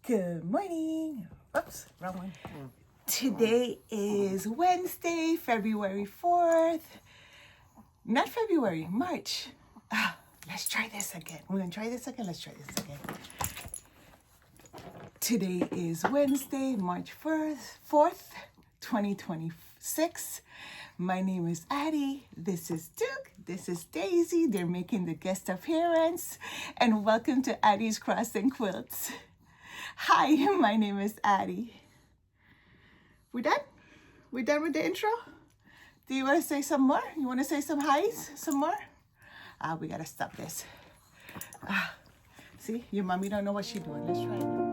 Good morning. Oops, wrong one. Today is Wednesday, February 4th. Not February, March. Let's try this again. We're going to try this again. Let's try this again. Today is Wednesday, March 4th, 2026. My name is Addie. This is Duke. This is Daisy. They're making the guest appearance. And welcome to Addie's Cross and Quilts. Hi, my name is Addie. We done? We done with the intro? Do you want to say some more? You want to say some highs? Some more? We got to stop this. See, your mommy don't know what she's doing. Let's try it.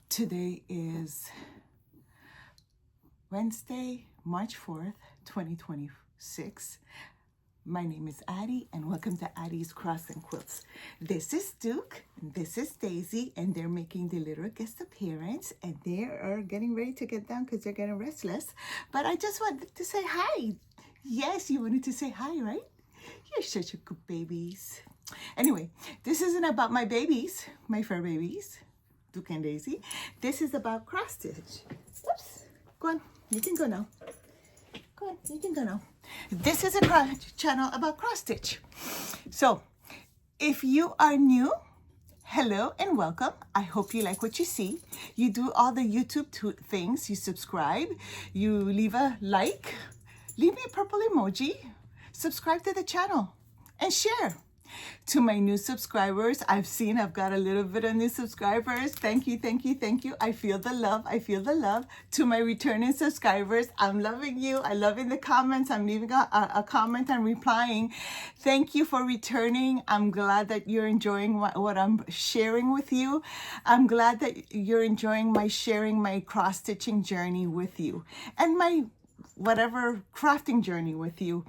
Today is Wednesday, March 4th, 2026. My name is Addie, and welcome to Addie's Cross and Quilts. This is Duke, and this is Daisy, and they're making the little guest appearance, and they are getting ready to get down because they're getting restless. But I just wanted to say hi. Yes, you wanted to say hi, right? You're such a good babies. Anyway, this isn't about my babies, my fur babies. Duke and Daisy. This is about cross stitch. Oops. Go on. You can go now. Go on. You can go now. This is a channel about cross stitch. So, if you are new, hello and welcome. I hope you like what you see. You do all the YouTube things. You subscribe. You leave a like. Leave me a purple emoji. Subscribe to the channel and share. To my new subscribers, I've got a little bit of new subscribers. Thank you, thank you, thank you. I feel the love. I feel the love. To my returning subscribers, I'm loving you. I love in the comments. I'm leaving a comment and replying. Thank you for returning. I'm glad that you're enjoying what I'm sharing with you. I'm glad that you're enjoying my sharing my cross-stitching journey with you and my whatever crafting journey with you.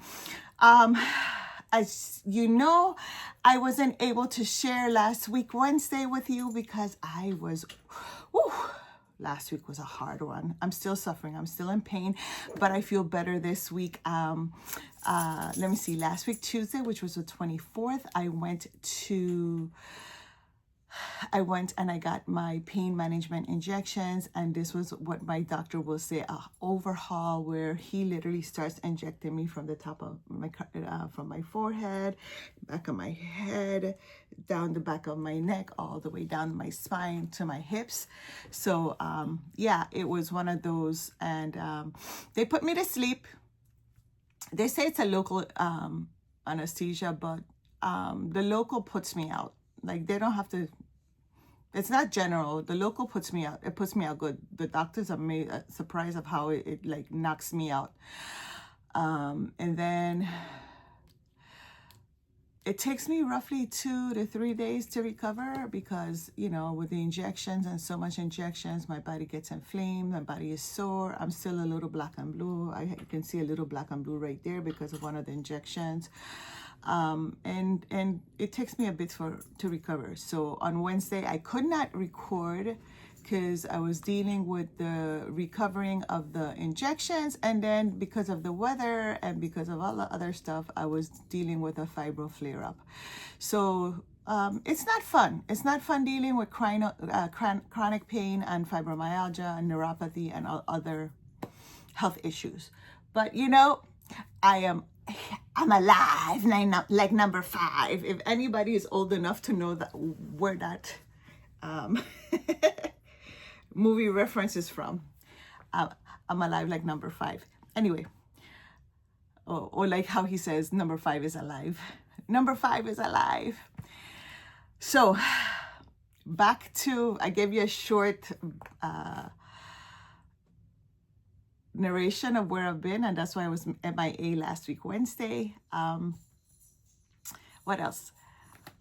As you know, I wasn't able to share last week Wednesday with you because last week was a hard one. I'm still suffering. I'm still in pain, but I feel better this week. Let me see. Last week, Tuesday, which was the 24th, I went and I got my pain management injections, and this was what my doctor will say, a overhaul, where he literally starts injecting me from the top of my from my forehead, back of my head, down the back of my neck, all the way down my spine to my hips. So yeah, it was one of those, and they put me to sleep. They say it's a local anesthesia, but the local puts me out. Like, they don't have to. It's not general. The local puts me out. It puts me out good. The doctors are surprised of how it like knocks me out. And then it takes me roughly 2 to 3 days to recover because, you know, with the injections and so much injections, my body gets inflamed. My body is sore. I'm still a little black and blue. I can see a little black and blue right there because of one of the injections. And it takes me a bit to recover. So on Wednesday, I could not record because I was dealing with the recovering of the injections. And then because of the weather and because of all the other stuff, I was dealing with a fibro flare up. So it's not fun. It's not fun dealing with chronic pain and fibromyalgia and neuropathy and all other health issues. But, you know, I'm alive, like number 5. If anybody is old enough to know where that movie reference is from, I'm alive like number 5. Anyway, or like how he says number 5 is alive. Number 5 is alive. So back to, I gave you a short narration of where I've been, and that's why I was MIA last week Wednesday. What else?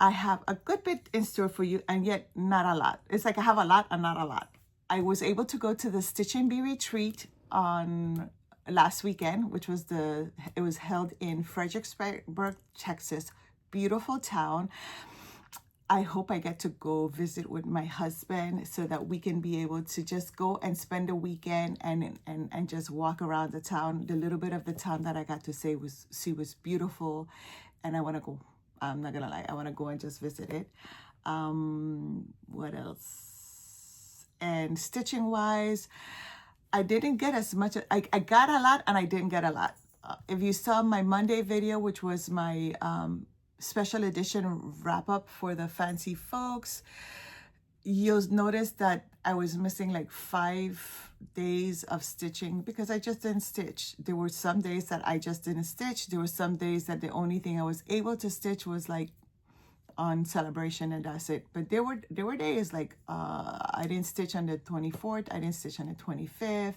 I have a good bit in store for you, and yet not a lot. It's like I have a lot and not a lot. I was able to go to the Stitch and Bee retreat on last weekend, which was it was held in Fredericksburg, Texas. Beautiful town. I hope I get to go visit with my husband so that we can be able to just go and spend a weekend and just walk around the town. The little bit of the town that I got to see was beautiful, and I want to go. I'm not gonna lie, I want to go and just visit it. What else? And stitching wise, I didn't get as much. I got a lot and I didn't get a lot. If you saw my Monday video, which was my special edition wrap up for the fancy folks, you'll notice that I was missing like 5 days of stitching because I just didn't stitch. There were some days that I just didn't stitch. There were some days that the only thing I was able to stitch was like on celebration, and that's it. But there were days like I didn't stitch on the 24th, I didn't stitch on the 25th,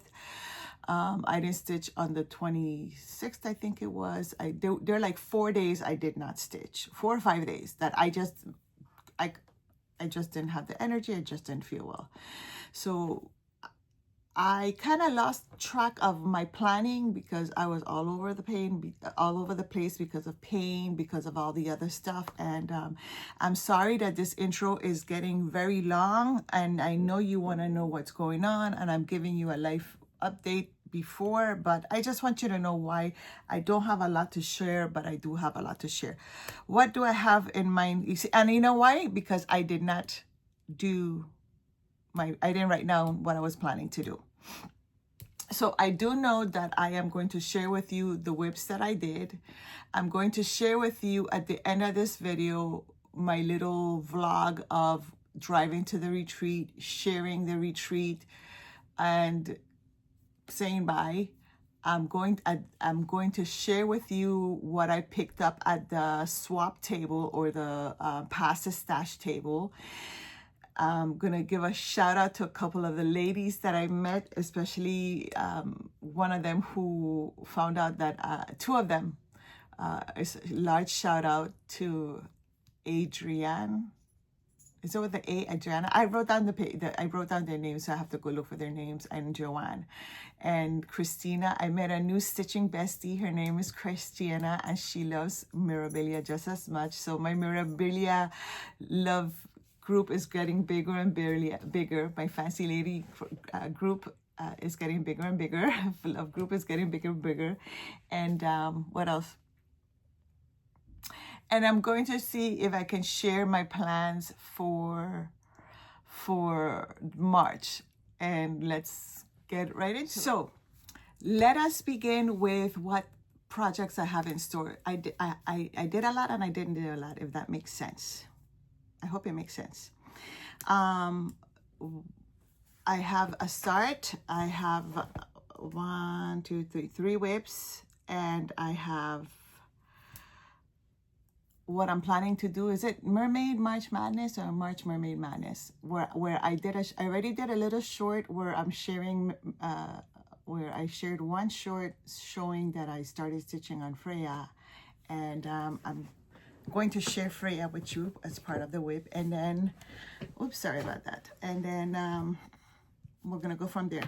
I didn't stitch on the 26th, I think it was. There are like 4 days I did not stitch, 4 or 5 days that I just didn't have the energy. I just didn't feel well. So I kind of lost track of my planning because I was all over the place because of pain, because of all the other stuff. And I'm sorry that this intro is getting very long, and I know you want to know what's going on, and I'm giving you a life update before, but I just want you to know why I don't have a lot to share, but I do have a lot to share. What do I have in mind? You see, and you know why? Because I did not I didn't write down what I was planning to do. So I do know that I am going to share with you the WIPS that I did. I'm going to share with you at the end of this video my little vlog of driving to the retreat, sharing the retreat, and saying bye. I'm going to share with you what I picked up at the swap table or the pass the stash table. I'm going to give a shout out to a couple of the ladies that I met, especially one of them who found out that, 2 of them, is a large shout out to Adrienne. Is it with the A, Adriana? I wrote down I wrote down their names, so I have to go look for their names. And Joanne and Christina. I met a new stitching bestie. Her name is Christina, and she loves Mirabilia just as much. So my Mirabilia love group is getting bigger and bigger. My fancy lady group is getting bigger and bigger. Love group is getting bigger and bigger. And what else? And I'm going to see if I can share my plans for March. And let's get right into it. So let us begin with what projects I have in store. I did a lot and I didn't do a lot, if that makes sense. I hope it makes sense. I have a start. I have 1, 2, 3 WIPS, and I have what I'm planning to do. Is it Mermaid March Madness or March Mermaid Madness? Where I already did a little short where I'm sharing, where I shared one short showing that I started stitching on Freya, and I'm going to share Freya with you as part of the WIP, and then, oops, sorry about that. And then we're gonna go from there.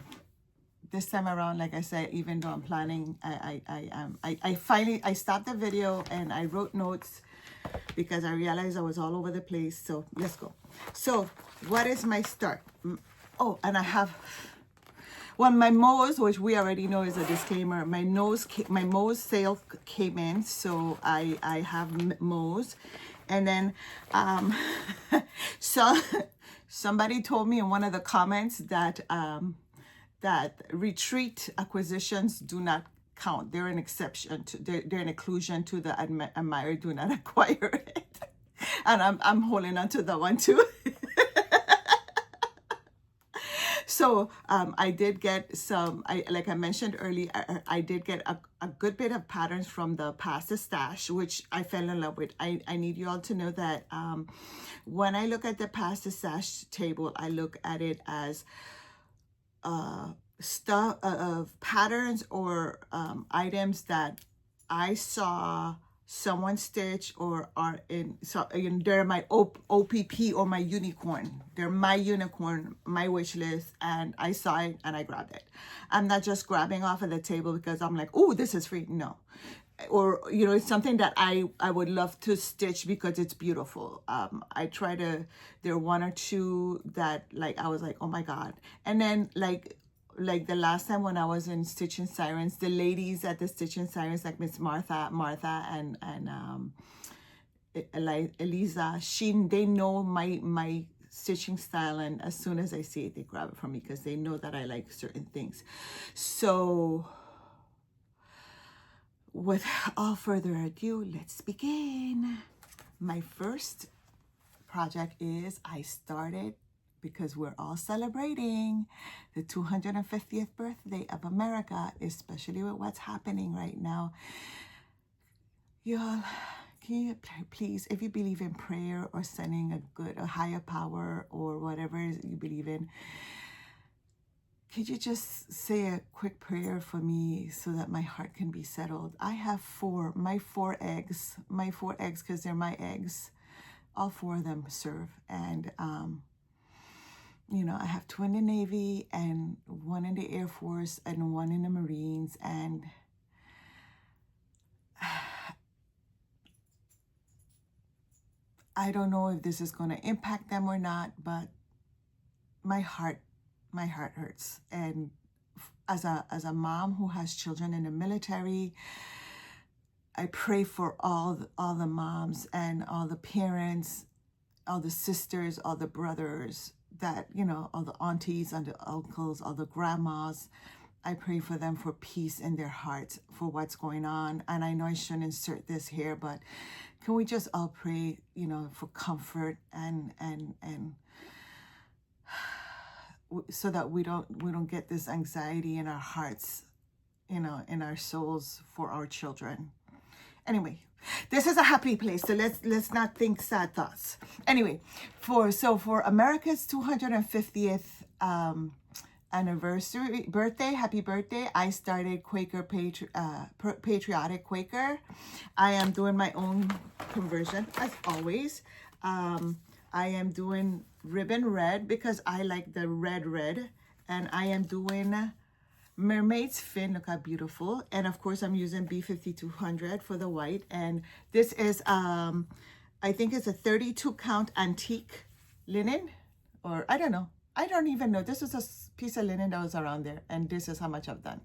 This time around, like I said, even though I'm planning, I finally stopped the video and I wrote notes because I realized I was all over the place. So let's go. So what is my start? Oh, and I have, well, my Mo's, which we already know is a disclaimer. My Mo's sale came in, so I have Mo's, and then so somebody told me in one of the comments that that retreat acquisitions do not count. They're an exception to they're an inclusion to the admire do not acquire it, and I'm holding on to that one too. So I did get some, like I mentioned earlier, I did get a good bit of patterns from the Pasta Stash, which I fell in love with. I need you all to know that when I look at the Pasta Stash table, I look at it as stuff of patterns or items that I saw someone stitch or are in, so they're my OPP or my unicorn. They're my unicorn, my wish list, and I saw it and I grabbed it. I'm not just grabbing off of the table because I'm like, oh, this is free. No, or you know, it's something that I would love to stitch because it's beautiful. I try to, there are one or two that like I was like, oh my god. And then like the last time when I was in Stitching Sirens, the ladies at the Stitching Sirens, like Miss Martha and Eliza, they know my stitching style, and as soon as I see it, they grab it from me because they know that I like certain things. So without further ado, let's begin. My first project is I started, because we're all celebrating the 250th birthday of America, especially with what's happening right now. Y'all, can you please, if you believe in prayer or sending a higher power or whatever you believe in, could you just say a quick prayer for me so that my heart can be settled? I have my four eggs, because they're my eggs. All four of them serve. And, you know, I have two in the Navy and one in the Air Force and one in the Marines. And I don't know if this is going to impact them or not, but my heart hurts. And as a mom who has children in the military, I pray for all the moms and all the parents, all the sisters, all the brothers, that, you know, all the aunties and the uncles, all the grandmas. I pray for them for peace in their hearts for what's going on. And I know I shouldn't insert this here, but can we just all pray, you know, for comfort and so that we don't get this anxiety in our hearts, you know, in our souls for our children. Anyway, this is a happy place, so let's not think sad thoughts. Anyway, for America's 250th birthday, happy birthday, I started Quaker Patriotic Quaker. I am doing my own conversion as always. I am doing ribbon red because I like the red, and I am doing mermaid's fin. Look how beautiful. And of course I'm using B5200 for the white, and this is I think it's a 32 count antique linen, or I don't know, I don't even know. This is a piece of linen that was around there, and this is how much I've done.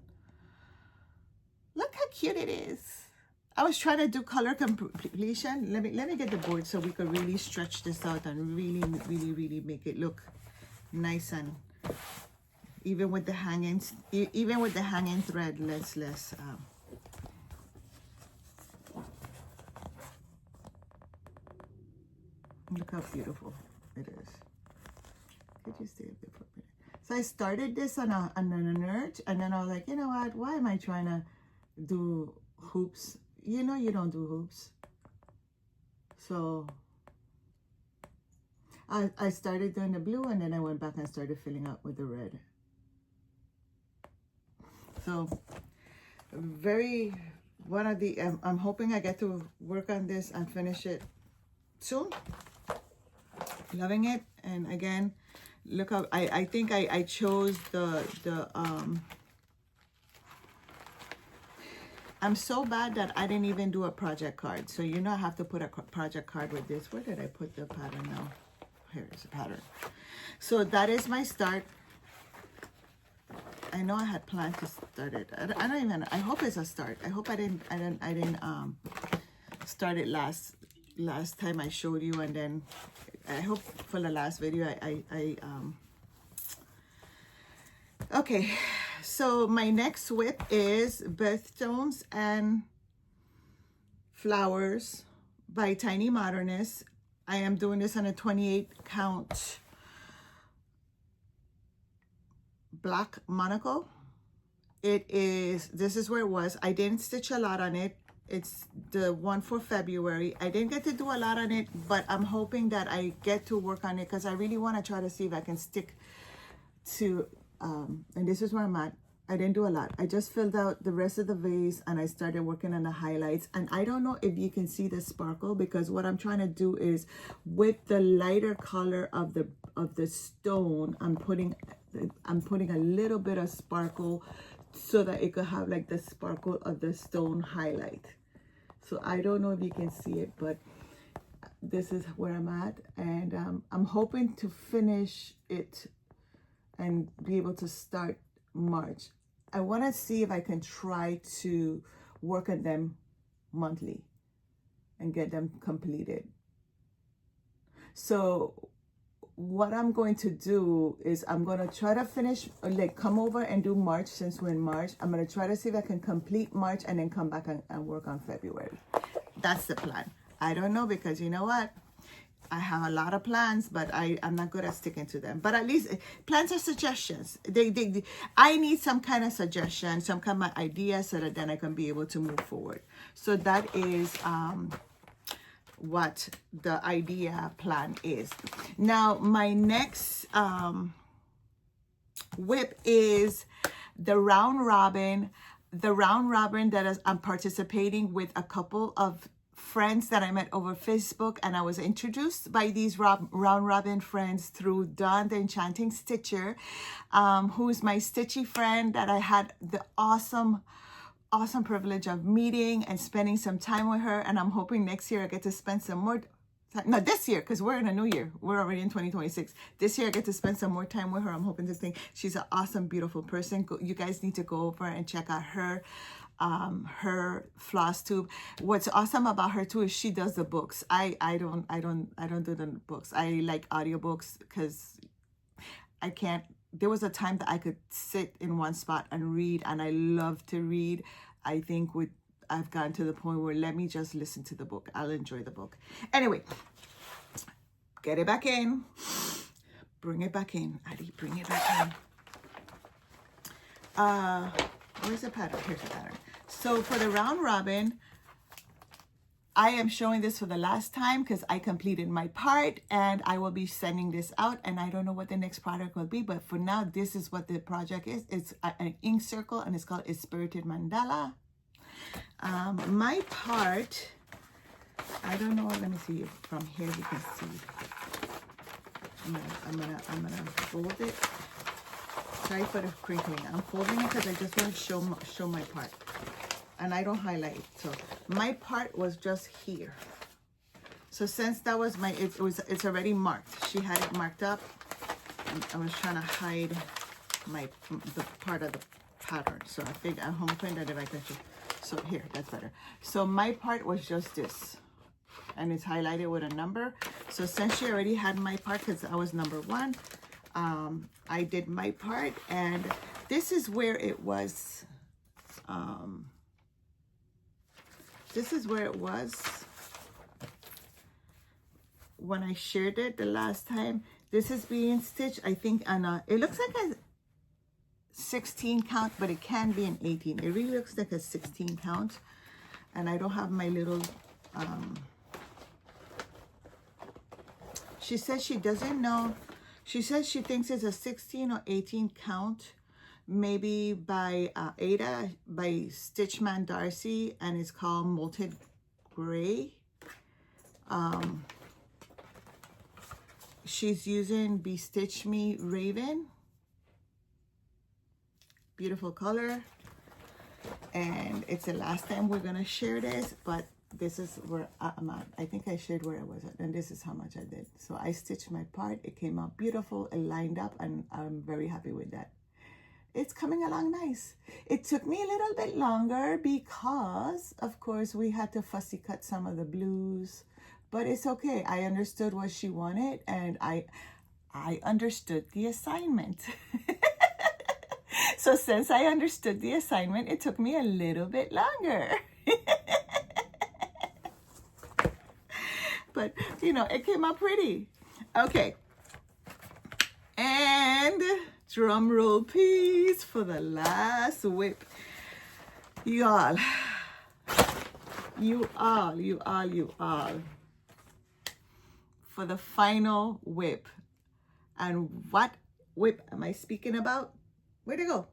Look how cute it is. I was trying to do color completion. Let me get the board so we could really stretch this out and really make it look nice, and even with the hanging thread, let's look how beautiful it is. Could you stay up there for a minute? So I started this on an urge, and then I was like, you know what? Why am I trying to do hoops? You know you don't do hoops. So I started doing the blue, and then I went back and started filling up with the red. So I'm hoping I get to work on this and finish it soon. Loving it. And again, look how I think I chose the I'm so bad that I didn't even do a project card. So you know I have to put a project card with this. Where did I put the pattern now? Here is the pattern. So that is my start. I know I had planned to start it. I hope it's a start. I hope I didn't start it last time I showed you, and then I hope for the last video okay. So my next WIP is Birthstones and Flowers by Tiny Modernist. I am doing this on a 28 count black monocle. This is where it was. I didn't stitch a lot on it. It's the one for February. I didn't get to do a lot on it, but I'm hoping that I get to work on it because I really want to try to see if I can stick to, and this is where I'm at. I didn't do a lot. I just filled out the rest of the vase and I started working on the highlights. And I don't know if you can see the sparkle, because what I'm trying to do is with the lighter color of the stone, I'm putting a little bit of sparkle so that it could have like the sparkle of the stone highlight. So I don't know if you can see it, but this is where I'm at. And I'm hoping to finish it and be able to start March. I want to see if I can try to work on them monthly and get them completed. So what I'm going to do is I'm going to try to finish, like come over and do March since we're in March. I'm going to try to see if I can complete March and then come back and work on February. That's the plan. I don't know, because you know what? I have a lot of plans, but I'm not good at sticking to them. But at least plans are suggestions. I need some kind of suggestion, some kind of idea, so that then I can be able to move forward. So that is what the idea plan is. Now, my next WIP is the round robin. The round robin that is, I'm participating with a couple of friends that I met over Facebook, and I was introduced by these round robin friends through Dawn the Enchanting Stitcher, who is my stitchy friend that I had the awesome privilege of meeting and spending some time with her. And I'm hoping next year I get to spend some more time, not this year, because we're in a new year, we're already in 2026. This year I get to spend some more time with her. I'm hoping to think she's an awesome, beautiful person. You guys need to go over and check out her floss tube. What's awesome about her too is she does the books. I don't do the books. I like audiobooks because I can't. There was a time that I could sit in one spot and read, and I love to read. I think I've gotten to the point where let me just listen to the book. I'll enjoy the book. Anyway, get it back in. Bring it back in, Addie. Bring it back in. Where's the pattern? Here's the pattern. So for the round robin, I am showing this for the last time because I completed my part, and I will be sending this out, and I don't know what the next product will be, but for now, this is what the project is. It's an ink circle, and it's called a spirited mandala. My part, I don't know, let me see if from here you can see. I'm gonna fold it. Sorry for the crinkling. I'm folding it because I just want to show my part. And I don't highlight, so my part was just here. So since that was it's already marked. She had it marked up. I was trying to hide the part of the pattern. So I'm hoping that if I can so here, that's better. So my part was just this, and it's highlighted with a number. So since she already had my part, because I was number 1, I did my part, and this is where it was. This is where it was when I shared it the last time. This is being stitched, I think, on it looks like a 16 count, but it can be an 18. It really looks like a 16 count. And I don't have my little, she says she doesn't know. She says she thinks it's a 16 or 18 count. Maybe by Ada, by Stitchman Darcy, and it's called Molted Gray. She's using Bestitch Me Raven. Beautiful color. And it's the last time we're gonna share this, but this is where I'm at. I think I shared where I was at, and this is how much I did. So I stitched my part. It came out beautiful. It lined up, and I'm very happy with that. It's coming along nice. It took me a little bit longer because, of course, we had to fussy cut some of the blues, but it's okay. I understood what she wanted, and I understood the assignment. So since I understood the assignment, it took me a little bit longer. But, you know, it came out pretty. Okay. And drum roll, please, for the last WIP. You all. For the final WIP. And what WIP am I speaking about? Where'd it go?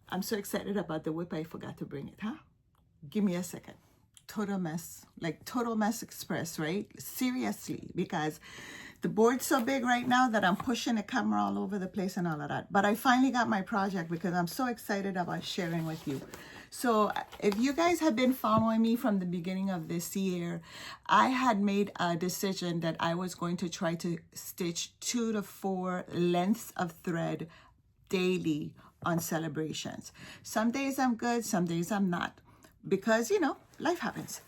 I'm so excited about the WIP, I forgot to bring it, huh? Give me a second. Total mess, like Total Mess Express, right? Seriously, because the board's so big right now that I'm pushing the camera all over the place and all of that. But I finally got my project because I'm so excited about sharing with you. So if you guys have been following me from the beginning of this year, I had made a decision that I was going to try to stitch 2 to 4 lengths of thread daily on celebrations. Some days I'm good, some days I'm not, because, life happens.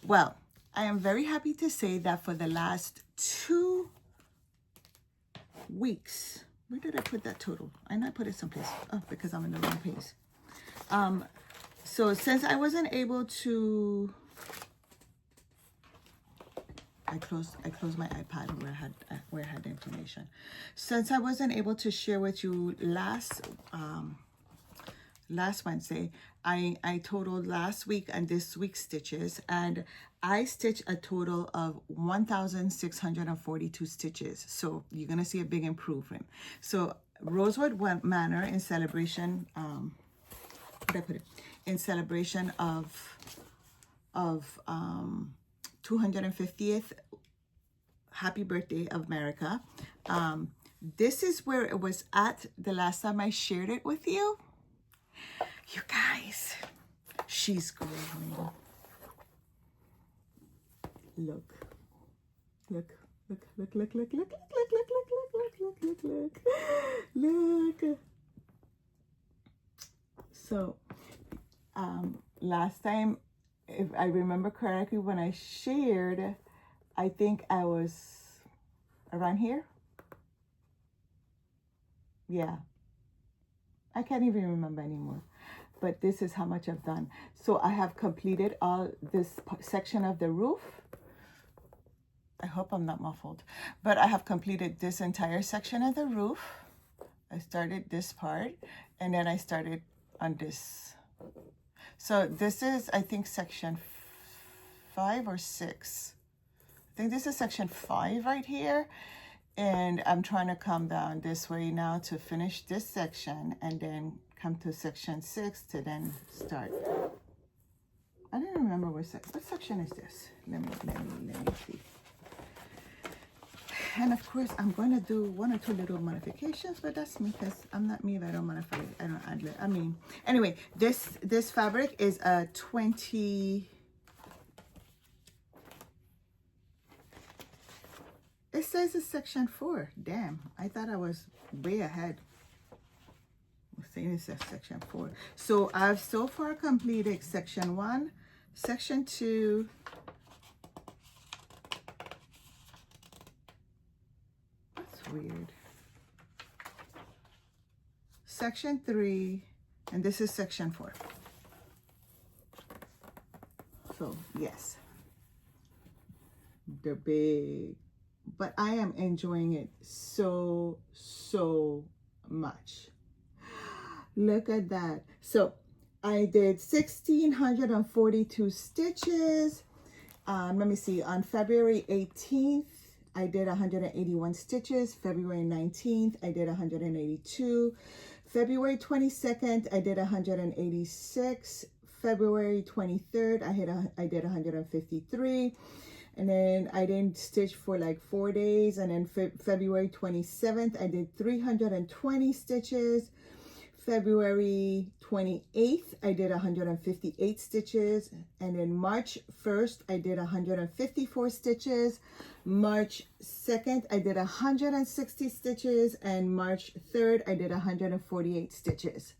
Well, I am very happy to say that for the last 2 weeks, where did I put that total? I might put it someplace. Oh, because I'm in the wrong page. So since I wasn't able to, I closed my iPad where I had the information. Since I wasn't able to share with you last Wednesday, I totaled last week and this week's stitches, and I stitched a total of 1,642 stitches. So you're gonna see a big improvement. So Rosewood Manor in celebration, where did I put it? In celebration of 250th happy birthday of America. This is where it was at the last time I shared it with you. You guys, she's growing. Look. So, last time, if I remember correctly, when I shared, I think I was around here. Yeah. I can't even remember anymore. But this is how much I've done. So I have completed all this section of the roof. I hope I'm not muffled. But I have completed this entire section of the roof. I started this part, and then I started on this. So this is, I think, section 5 or 6. I think this is section 5 right here. And I'm trying to come down this way now to finish this section and then come to section 6 to then start. I don't remember what section is this. Let me see. And of course, I'm going to do 1 or 2 little modifications, but that's me, because I'm not me if I don't modify it. I don't add it. I mean, anyway, this fabric is a 20. It says it's section 4. Damn, I thought I was way ahead. I'm saying it says section 4. So I've so far completed section 1, section 2. Weird. Section 3, and this is section 4. So yes, they're big, but I am enjoying it so much. Look at that. So I did 1,642 stitches. Let me see, on February 18th I did 181 stitches. February 19th, I did 182. February 22nd, I did 186. February 23rd, I did 153. And then I didn't stitch for like 4 days. And then February 27th, I did 320 stitches. February 28th, I did 158 stitches. And then March 1st, I did 154 stitches. March 2nd, I did 160 stitches. And March 3rd, I did 148 stitches.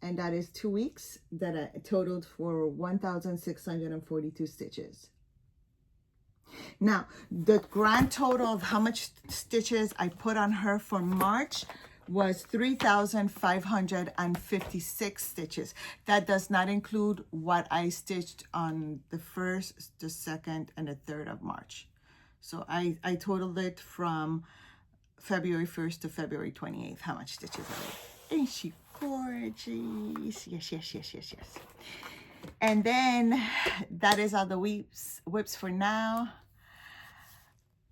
And that is 2 weeks that I totaled for 1,642 stitches. Now, the grand total of how much stitches I put on her for March was 3,556 stitches. That does not include what I stitched on the 1st, the 2nd, and the 3rd of March. So I totaled it from February 1st to February 28th, how much stitches I did. Ain't she gorgeous? Yes. And then that is all the WIPS for now.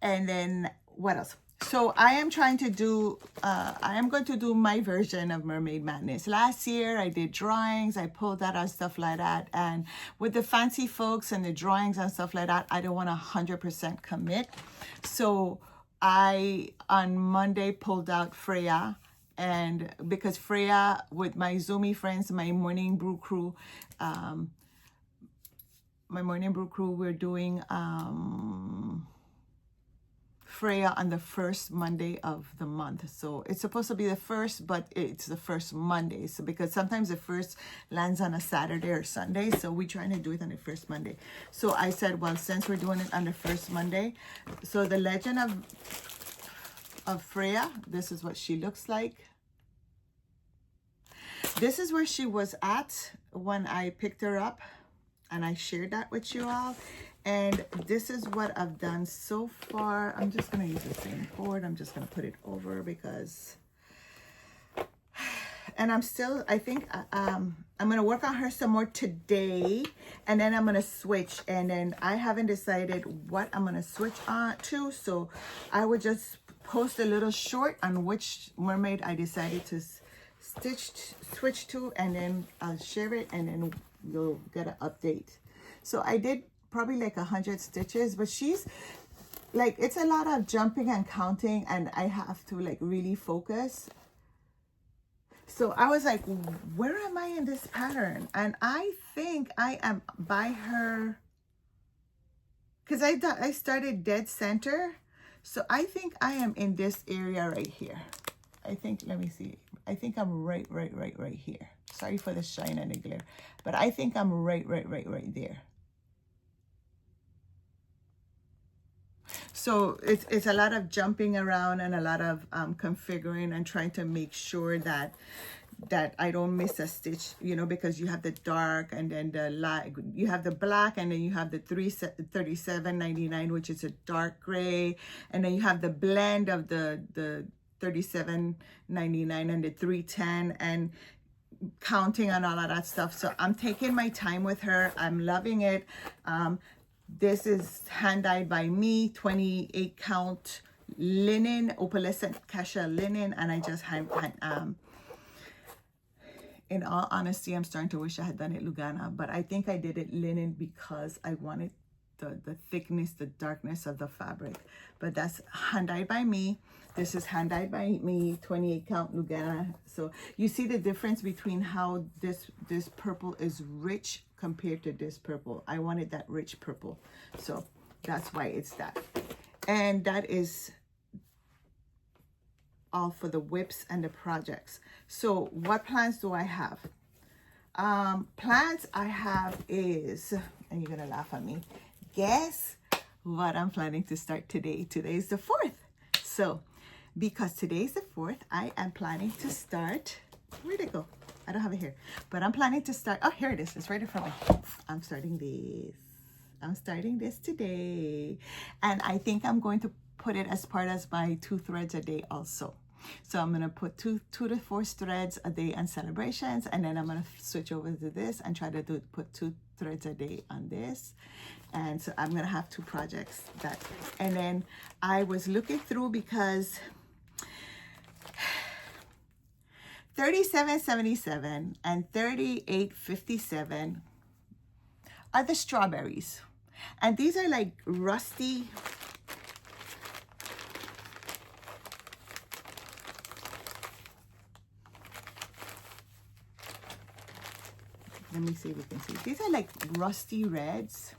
And then what else? So I am trying to do, I am going to do my version of Mermaid Madness. Last year I did drawings, I pulled that out, stuff like that. And with the fancy folks and the drawings and stuff like that, I don't want to 100% commit. So I, on Monday, pulled out Freya And because Freya, with my Zoomy friends, my morning brew crew, we're doing Freya on the first Monday of the month. So it's supposed to be the first, but it's the first Monday. So because sometimes the first lands on a Saturday or Sunday, so we're trying to do it on the first Monday. So I said, well, since we're doing it on the first Monday, so the legend of Freya, this is what she looks like. This is where she was at when I picked her up, and I shared that with you all. And this is what I've done so far. I'm just going to use the same board. I'm just going to put it over because, and I'm still, I think I'm going to work on her some more today, and then I'm going to switch. And then I haven't decided what I'm going to switch on to. So I would just post a little short on which mermaid I decided to switch to, and then I'll share it, and then you'll get an update. So I did probably like 100 stitches, but she's like, it's a lot of jumping and counting, and I have to like really focus. So I was like, where am I in this pattern? And I think I am by her, because I started dead center. So I think I am in this area right here. I think, let me see. I think I'm right here. Sorry for the shine and the glare, but I think I'm right there. So it's a lot of jumping around and a lot of configuring and trying to make sure that I don't miss a stitch, you know, because you have the dark and then the light, you have the black, and then you have the $37.99, which is a dark gray, and then you have the blend of the $37.99 and the $310, and counting and all of that stuff. So I'm taking my time with her. I'm loving it. This is hand dyed by me, 28 count linen, opalescent cassia linen, and I just in all honesty, I'm starting to wish I had done it Lugana, but I think I did it linen because I wanted the thickness, the darkness of the fabric. But that's hand dyed by me. This is hand dyed by me, 28 count Lugana. So you see the difference between how this purple is rich compared to this purple. I wanted that rich purple, so that's why it's that. And that is all for the WIPS and the projects. So what plans do I have? Plans I have is, and you're gonna laugh at me, guess what I'm planning to start today. Today's the 4th. So because today's the 4th, I am planning to start, where'd it go? I don't have it here, but I'm planning to start, oh, here it is. It's right in front of me. I'm starting this today. And I think I'm going to put it as part of my 2 threads a day also. So I'm going to put two to 4 threads a day on celebrations, and then I'm going to switch over to this and try to put 2 threads a day on this. And so I'm going to have 2 projects that, and then I was looking through because 37.77 and 38.57 are the strawberries, and these are like rusty. Let me see if we can see. These are like rusty reds,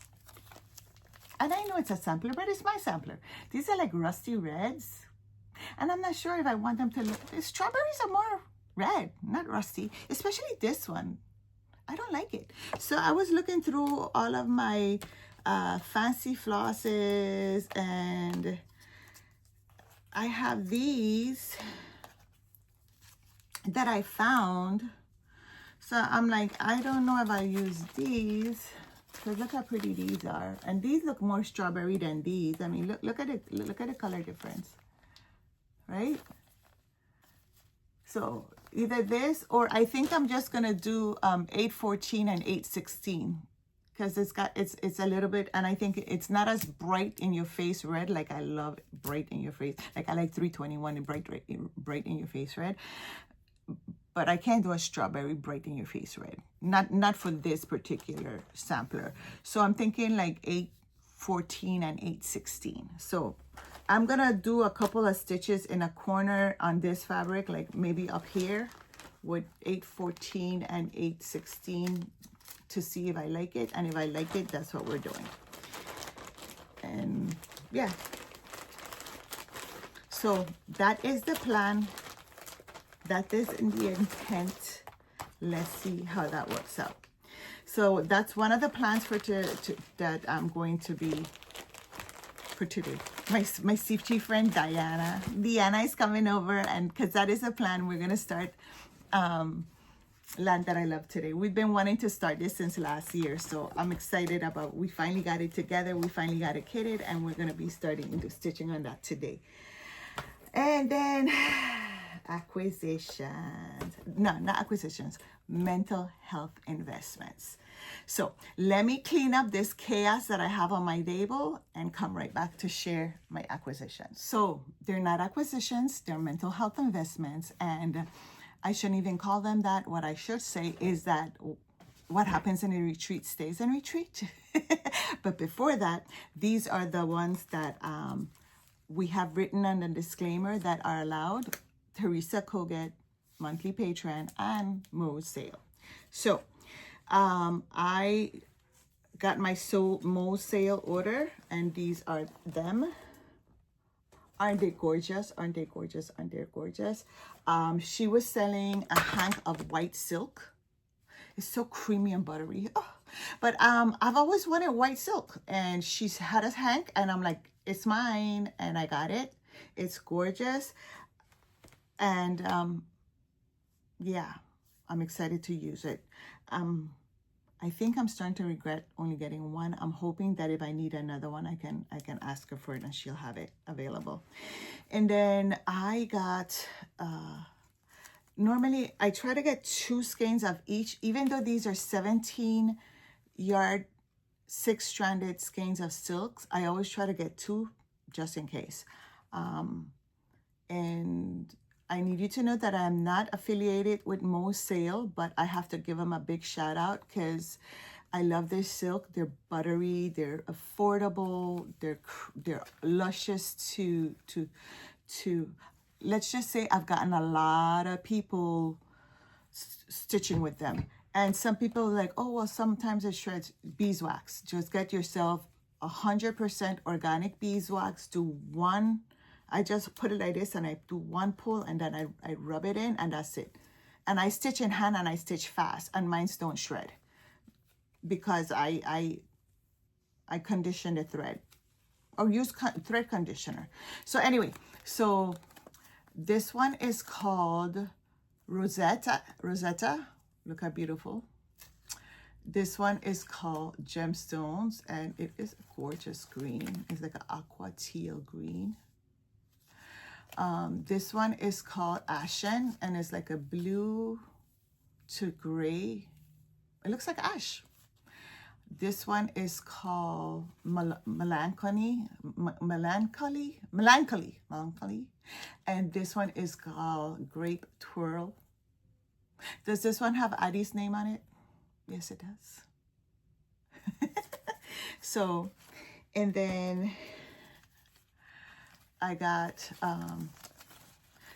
and I know it's a sampler, but it's my sampler. These are like rusty reds, and I'm not sure if I want them to look. The strawberries are more red, not rusty, especially this one. I don't like it. So I was looking through all of my fancy flosses, and I have these that I found. So I'm like, I don't know if I use these, because look how pretty these are, and these look more strawberry than these. I mean, look at it. Look at the color difference, right? So either this, or I think I'm just gonna do 814 and 816, because it's a little bit, and I think it's not as bright in your face red. Like I love bright in your face. Like I like 321 and bright in your face red. But I can't do a strawberry bright in your face red. Not for this particular sampler. So I'm thinking like 814 and 816. So I'm gonna do a couple of stitches in a corner on this fabric, like maybe up here with 814 and 816 to see if I like it. And if I like it, that's what we're doing. And yeah, so that is the plan. That is in the intent. Let's see how that works out. So that's one of the plans for that I'm going to be for today. My CFG friend Diana is coming over, and because that is a plan, we're gonna start Land That I Love today. We've been wanting to start this since last year, so I'm excited about. We finally got it together. We finally got it kitted, and we're gonna be starting into stitching on that today. And then acquisitions. No, not acquisitions. Mental health investments. So let me clean up this chaos that I have on my table and come right back to share my acquisitions. So they're not acquisitions, they're mental health investments. And I shouldn't even call them that. What I should say is that what happens in a retreat stays in retreat. But before that, these are the ones that we have written on the disclaimer that are allowed. Teresa Koget, monthly patron, and Mo's sale. So I got my Mo's sale order, and these are them. Aren't they gorgeous? Aren't they gorgeous? Aren't they gorgeous? She was selling a hank of white silk. It's so creamy and buttery. Oh, but I've always wanted white silk, and she's had a hank, and I'm like, it's mine, and I got it. It's gorgeous. And yeah, I'm excited to use it. I think I'm starting to regret only getting one. I'm hoping that if I need another one, I can ask her for it and she'll have it available. And then I got, normally I try to get 2 skeins of each, even though these are 17 yard 6-stranded skeins of silks. I always try to get 2 just in case. And I need you to know that I'm not affiliated with Mo's Sale, but I have to give them a big shout out because I love their silk. They're buttery, they're affordable, they're luscious to let's just say I've gotten a lot of people stitching with them. And some people are like, oh, well, sometimes it shreds. Beeswax. Just get yourself 100% organic beeswax. Do one. I just put it like this and I do one pull and then I rub it in and that's it. And I stitch in hand and I stitch fast and mine don't shred because I condition the thread or use thread conditioner. So anyway, so this one is called Rosetta. Look how beautiful. This one is called Gemstones and it is a gorgeous green. It's like an aqua teal green. This one is called Ashen and it's like a blue to gray. It looks like ash. This one is called Melancholy. And this one is called Grape Twirl. Does this one have Addie's name on it? Yes, it does. So, and then I got,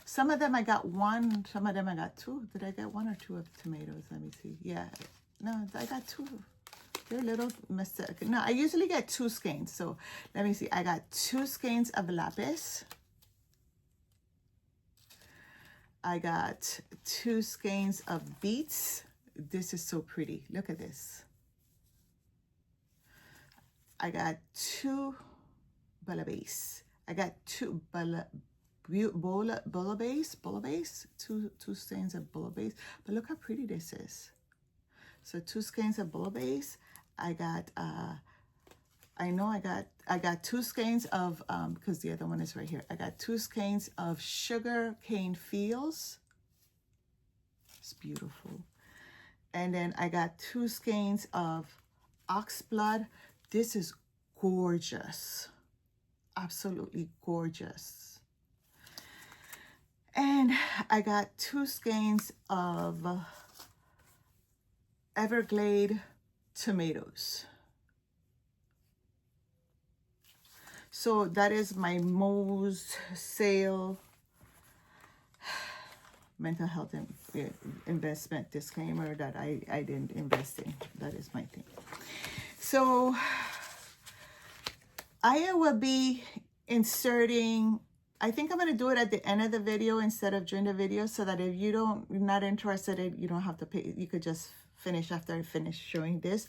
some of them I got 1, some of them I got 2. Did I get 1 or 2 of tomatoes? Let me see. Yeah, no, I got 2. They're a little mistake. No, I usually get 2 skeins. So let me see. I got 2 skeins of lapis. I got 2 skeins of beets. This is so pretty. Look at this. I got 2 base. I got 2 base, two skeins of base. But look how pretty this is. So 2 skeins of base. I got I got 2 skeins of because the other one is right here. I got 2 skeins of sugar cane fields. It's beautiful. And then I got 2 skeins of oxblood. This is gorgeous. Absolutely gorgeous. And I got 2 skeins of Everglade tomatoes. So that is my most sale mental health investment disclaimer that I didn't invest in. That is my thing. So I will be inserting, I think I'm going to do it at the end of the video instead of during the video, so that if you're not interested in, you don't have to pay. You could just finish after I finish showing this.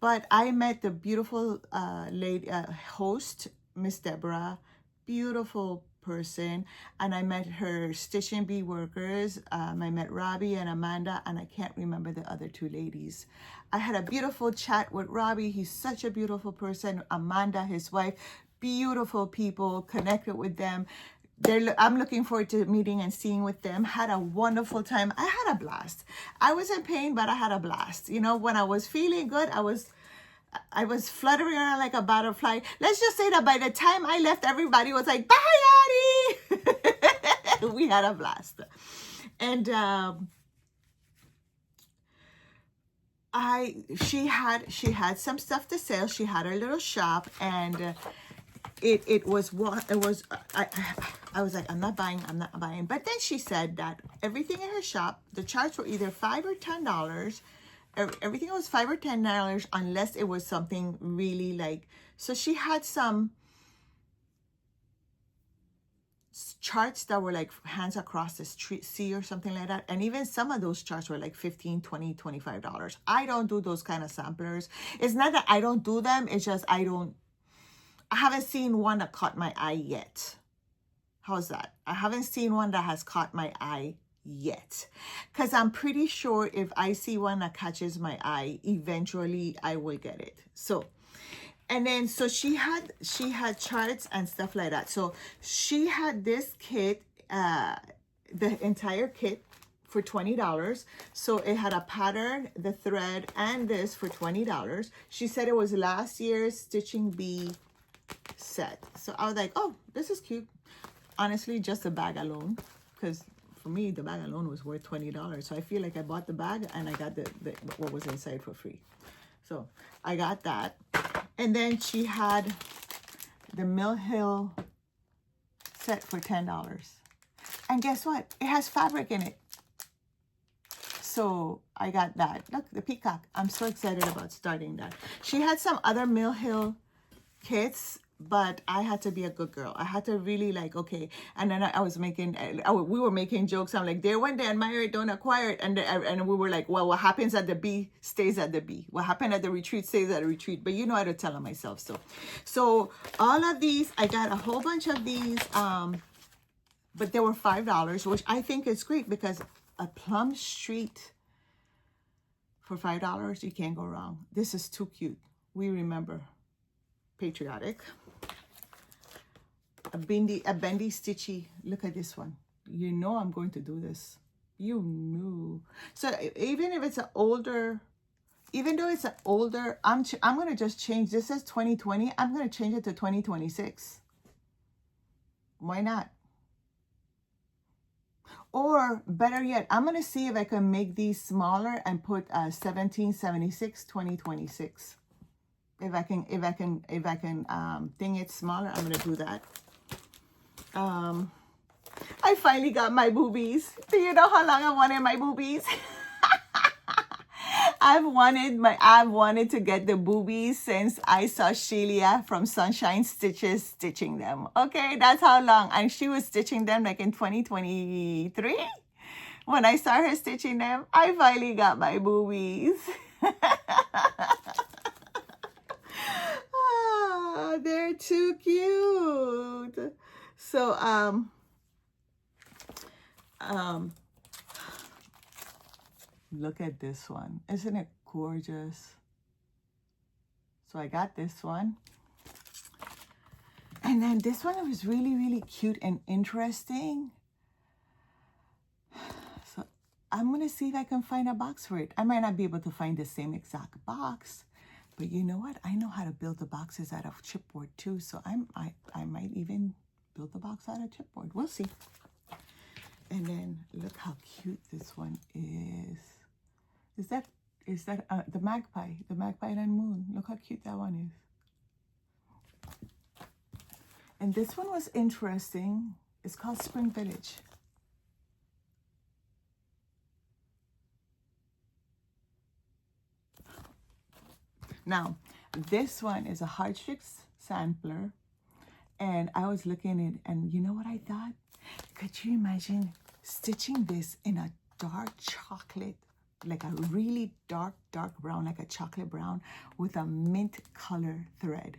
But I met the beautiful host, Miss Deborah, beautiful person, and I met her stitching bee workers. I met Robbie and Amanda, and I can't remember the other two ladies. I had a beautiful chat with Robbie. He's such a beautiful person. Amanda, his wife, beautiful people, connected with them. I'm looking forward to meeting and seeing with them. Had a wonderful time. I had a blast. I was in pain, but I had a blast. You know, when I was feeling good, I was fluttering around like a butterfly. Let's just say that by the time I left, everybody was like, "Bye, Addie." We had a blast. And she had some stuff to sell. She had her little shop, and I was like, I'm not buying. But then she said that everything in her shop, the charts were either $5 or $10. Everything was $5 or $10 unless it was something really like, so she had some charts that were like hands across the sea or something like that, and even some of those charts were like $15, $20, $25. I don't do those kind of samplers. It's not that I don't do them, it's just I haven't seen one that caught my eye yet. How's that? I haven't seen one that has caught my eye yet, because I'm pretty sure if I see one that catches my eye, eventually I will get it. So, and then so she had charts and stuff like that. So she had this kit, the entire kit, for $20. So it had a pattern, the thread, and this for $20. She said it was last year's Stitching Bee set. So I was like, oh, this is cute. Honestly, just the bag alone, because for me, the bag alone was worth $20. So I feel like I bought the bag and I got the what was inside for free. So I got that. And then she had the Mill Hill set for $10. And guess what? It has fabric in it. So I got that. Look, the peacock. I'm so excited about starting that. She had some other Mill Hill kits, but I had to be a good girl. I had to really like, okay. And then we were making jokes. I'm like, there when they admire it, don't acquire it. And we were like, well, what happens at the bee stays at the bee. What happened at the retreat stays at the retreat. But you know how to tell them myself. So all of these, I got a whole bunch of these, but they were $5, which I think is great, because a Plum Street for $5, you can't go wrong. This is too cute. We remember. Patriotic. A bendy stitchy. Look at this one. You know I'm going to do this. You knew. So even if it's an older, even though it's an older, I'm going to just change. This says 2020. I'm going to change it to 2026. Why not? Or better yet, I'm going to see if I can make these smaller and put 1776, 2026. If I can thing it smaller, I'm gonna do that. I finally got my boobies. Do you know how long I wanted my boobies? I've wanted to get the boobies since I saw Sheila from Sunshine Stitches stitching them. Okay, that's how long. And she was stitching them like in 2023. When I saw her stitching them, I finally got my boobies. They're too cute. So look at this one. Isn't it gorgeous? So I got this one. And then this one was really, really cute and interesting. So I'm going to see if I can find a box for it. I might not be able to find the same exact box. But you know what? I know how to build the boxes out of chipboard too. So I might even build the box out of chipboard. We'll see. And then look how cute this one is. Is that the magpie? The magpie and moon. Look how cute that one is. And this one was interesting. It's called Spring Village. Now, this one is a Heartstrix sampler. And I was looking at it, and you know what I thought? Could you imagine stitching this in a dark chocolate, like a really dark brown, like a chocolate brown with a mint color thread?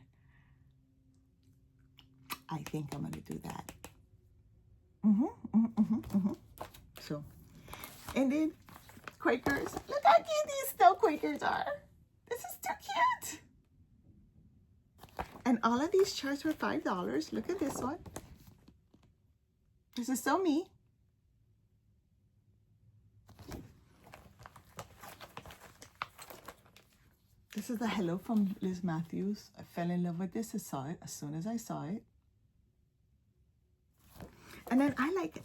I think I'm gonna do that. So, and then Quakers. Look how cute these snow Quakers are. This is too cute. And all of these charts were $5. Look at this one. This is so me. This is the Hello from Liz Matthews. I fell in love with this. I saw it as soon as I saw it. And then I like,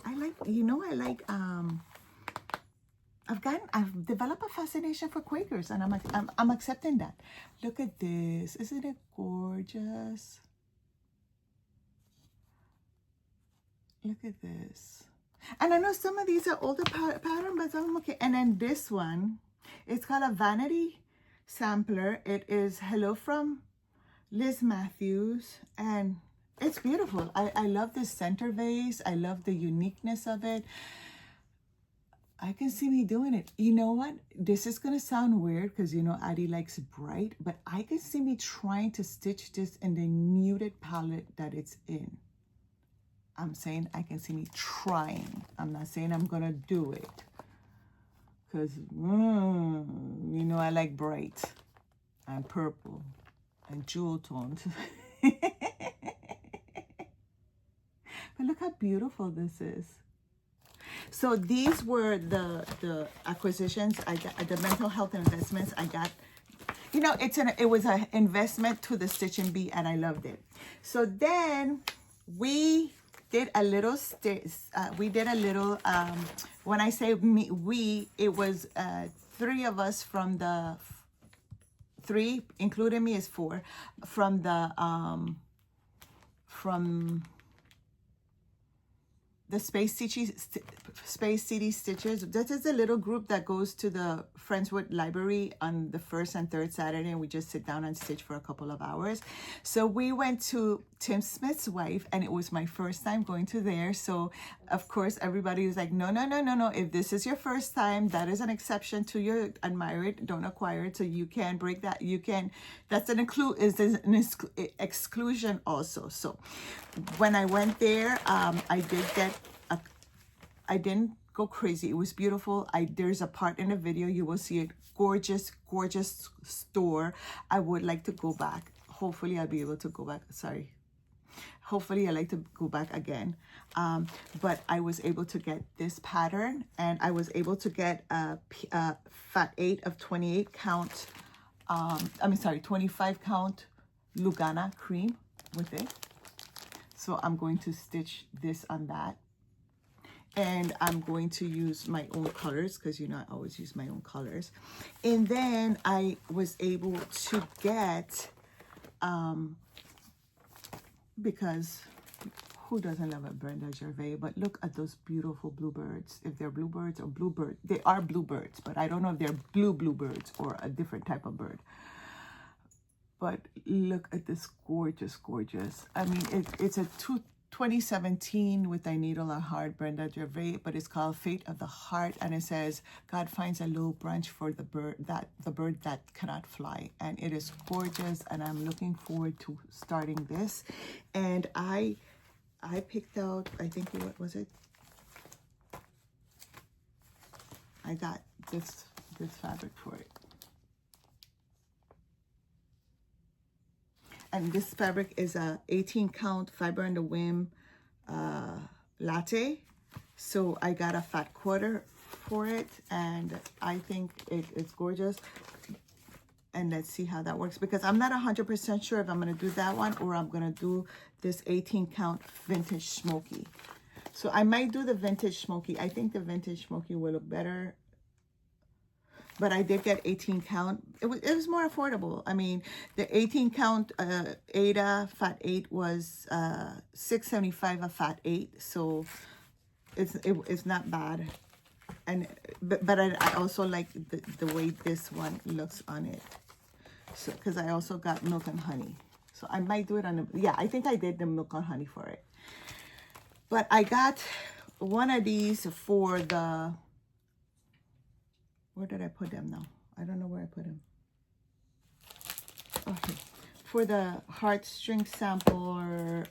I've developed a fascination for Quakers, and I'm accepting that. Look at this. Isn't it gorgeous? Look at this. And I know some of these are older pattern, but I'm okay. And then this one, it's called a Vanity Sampler. It is Hello from Liz Matthews, and it's beautiful. I love this center vase. I love the uniqueness of it. I can see me doing it. You know what? This is going to sound weird because, you know, Addie likes bright, but I can see me trying to stitch this in the muted palette that it's in. I'm saying I can see me trying. I'm not saying I'm going to do it because, you know, I like bright and purple and jewel tones. But look how beautiful this is. So these were the acquisitions I got, the mental health investments I got. You know, it was an investment to the Stitch and Bee, and I loved it. So then we did a little when I say we, it was 3 of us from the 3, including me is 4, from the Space City Stitches. That is a little group that goes to the Friendswood Library on the 1st and 3rd Saturday, and we just sit down and stitch for a couple of hours. So we went to Tim Smith's wife, and it was my first time going to there. So of course everybody was like, no. If this is your first time, that is an exception to your admire it, don't acquire it. So you can break that. You can. That's an exclusion also. So when I went there, I did get I didn't go crazy. It was beautiful. There's a part in the video, you will see it. Gorgeous store. I would like to go back. Hopefully I'll be able to go back. Sorry. Hopefully I like to go back again. But I was able to get this pattern, and I was able to get a fat 8 of 28 count. 25 count Lugana cream with it. So I'm going to stitch this on that. And I'm going to use my own colors because, you know, I always use my own colors. And then I was able to get, because who doesn't love a Brenda Gervais? But look at those beautiful bluebirds. If they're bluebirds or bluebird, they are bluebirds, but I don't know if they're bluebirds or a different type of bird. But look at this gorgeous. I mean, it's a 2017 with I Needle a Heart, Brenda Gervais, but it's called Fate of the Heart, and it says God finds a little branch for the bird that cannot fly, and it is gorgeous, and I'm looking forward to starting this. And I picked out, I think, what was it? I got this fabric for it. And this fabric is a 18 count Fiber and the Whim latte. So I got a fat quarter for it, and I think it's gorgeous. And let's see how that works, because I'm not 100% sure if I'm gonna do that one or I'm gonna do this 18 count Vintage Smoky. So I might do the Vintage Smoky. I think the Vintage Smoky will look better. but I did get 18 count. It was more affordable. I mean, the 18 count Ada Fat 8 was $6.75 a Fat 8, so it's not bad. And but I also like the way this one looks on it. So because I also got milk and honey, so I might do it on yeah, I think I did the milk and honey for it. But I got one of these for the, where did I put them now? I don't know where I put them. Okay, for the heartstring sampler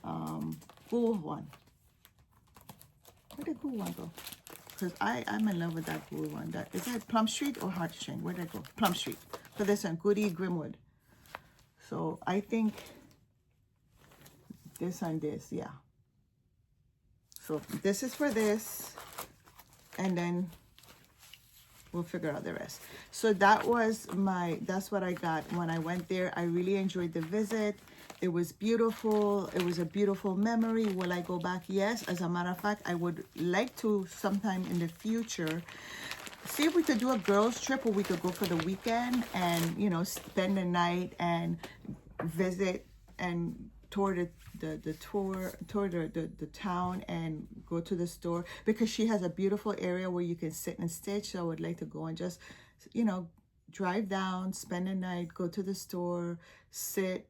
Ghoul one. Where did Ghoul one go? Because I'm in love with that Ghoul one. Is that Plum Street or Heartstring? Where did I go? Plum Street. For this one, Goody Grimwood. So I think this and this, yeah. So this is for this, and then we'll figure out the rest. So that's what I got when I went there. I really enjoyed the visit. It was beautiful. It was a beautiful memory. Will I go back? Yes. As a matter of fact, I would like to sometime in the future see if we could do a girls trip, or we could go for the weekend and, you know, spend the night and visit and tour the town and go to the store, because she has a beautiful area where you can sit and stitch. So I would like to go and just, you know, drive down, spend the night, go to the store, sit,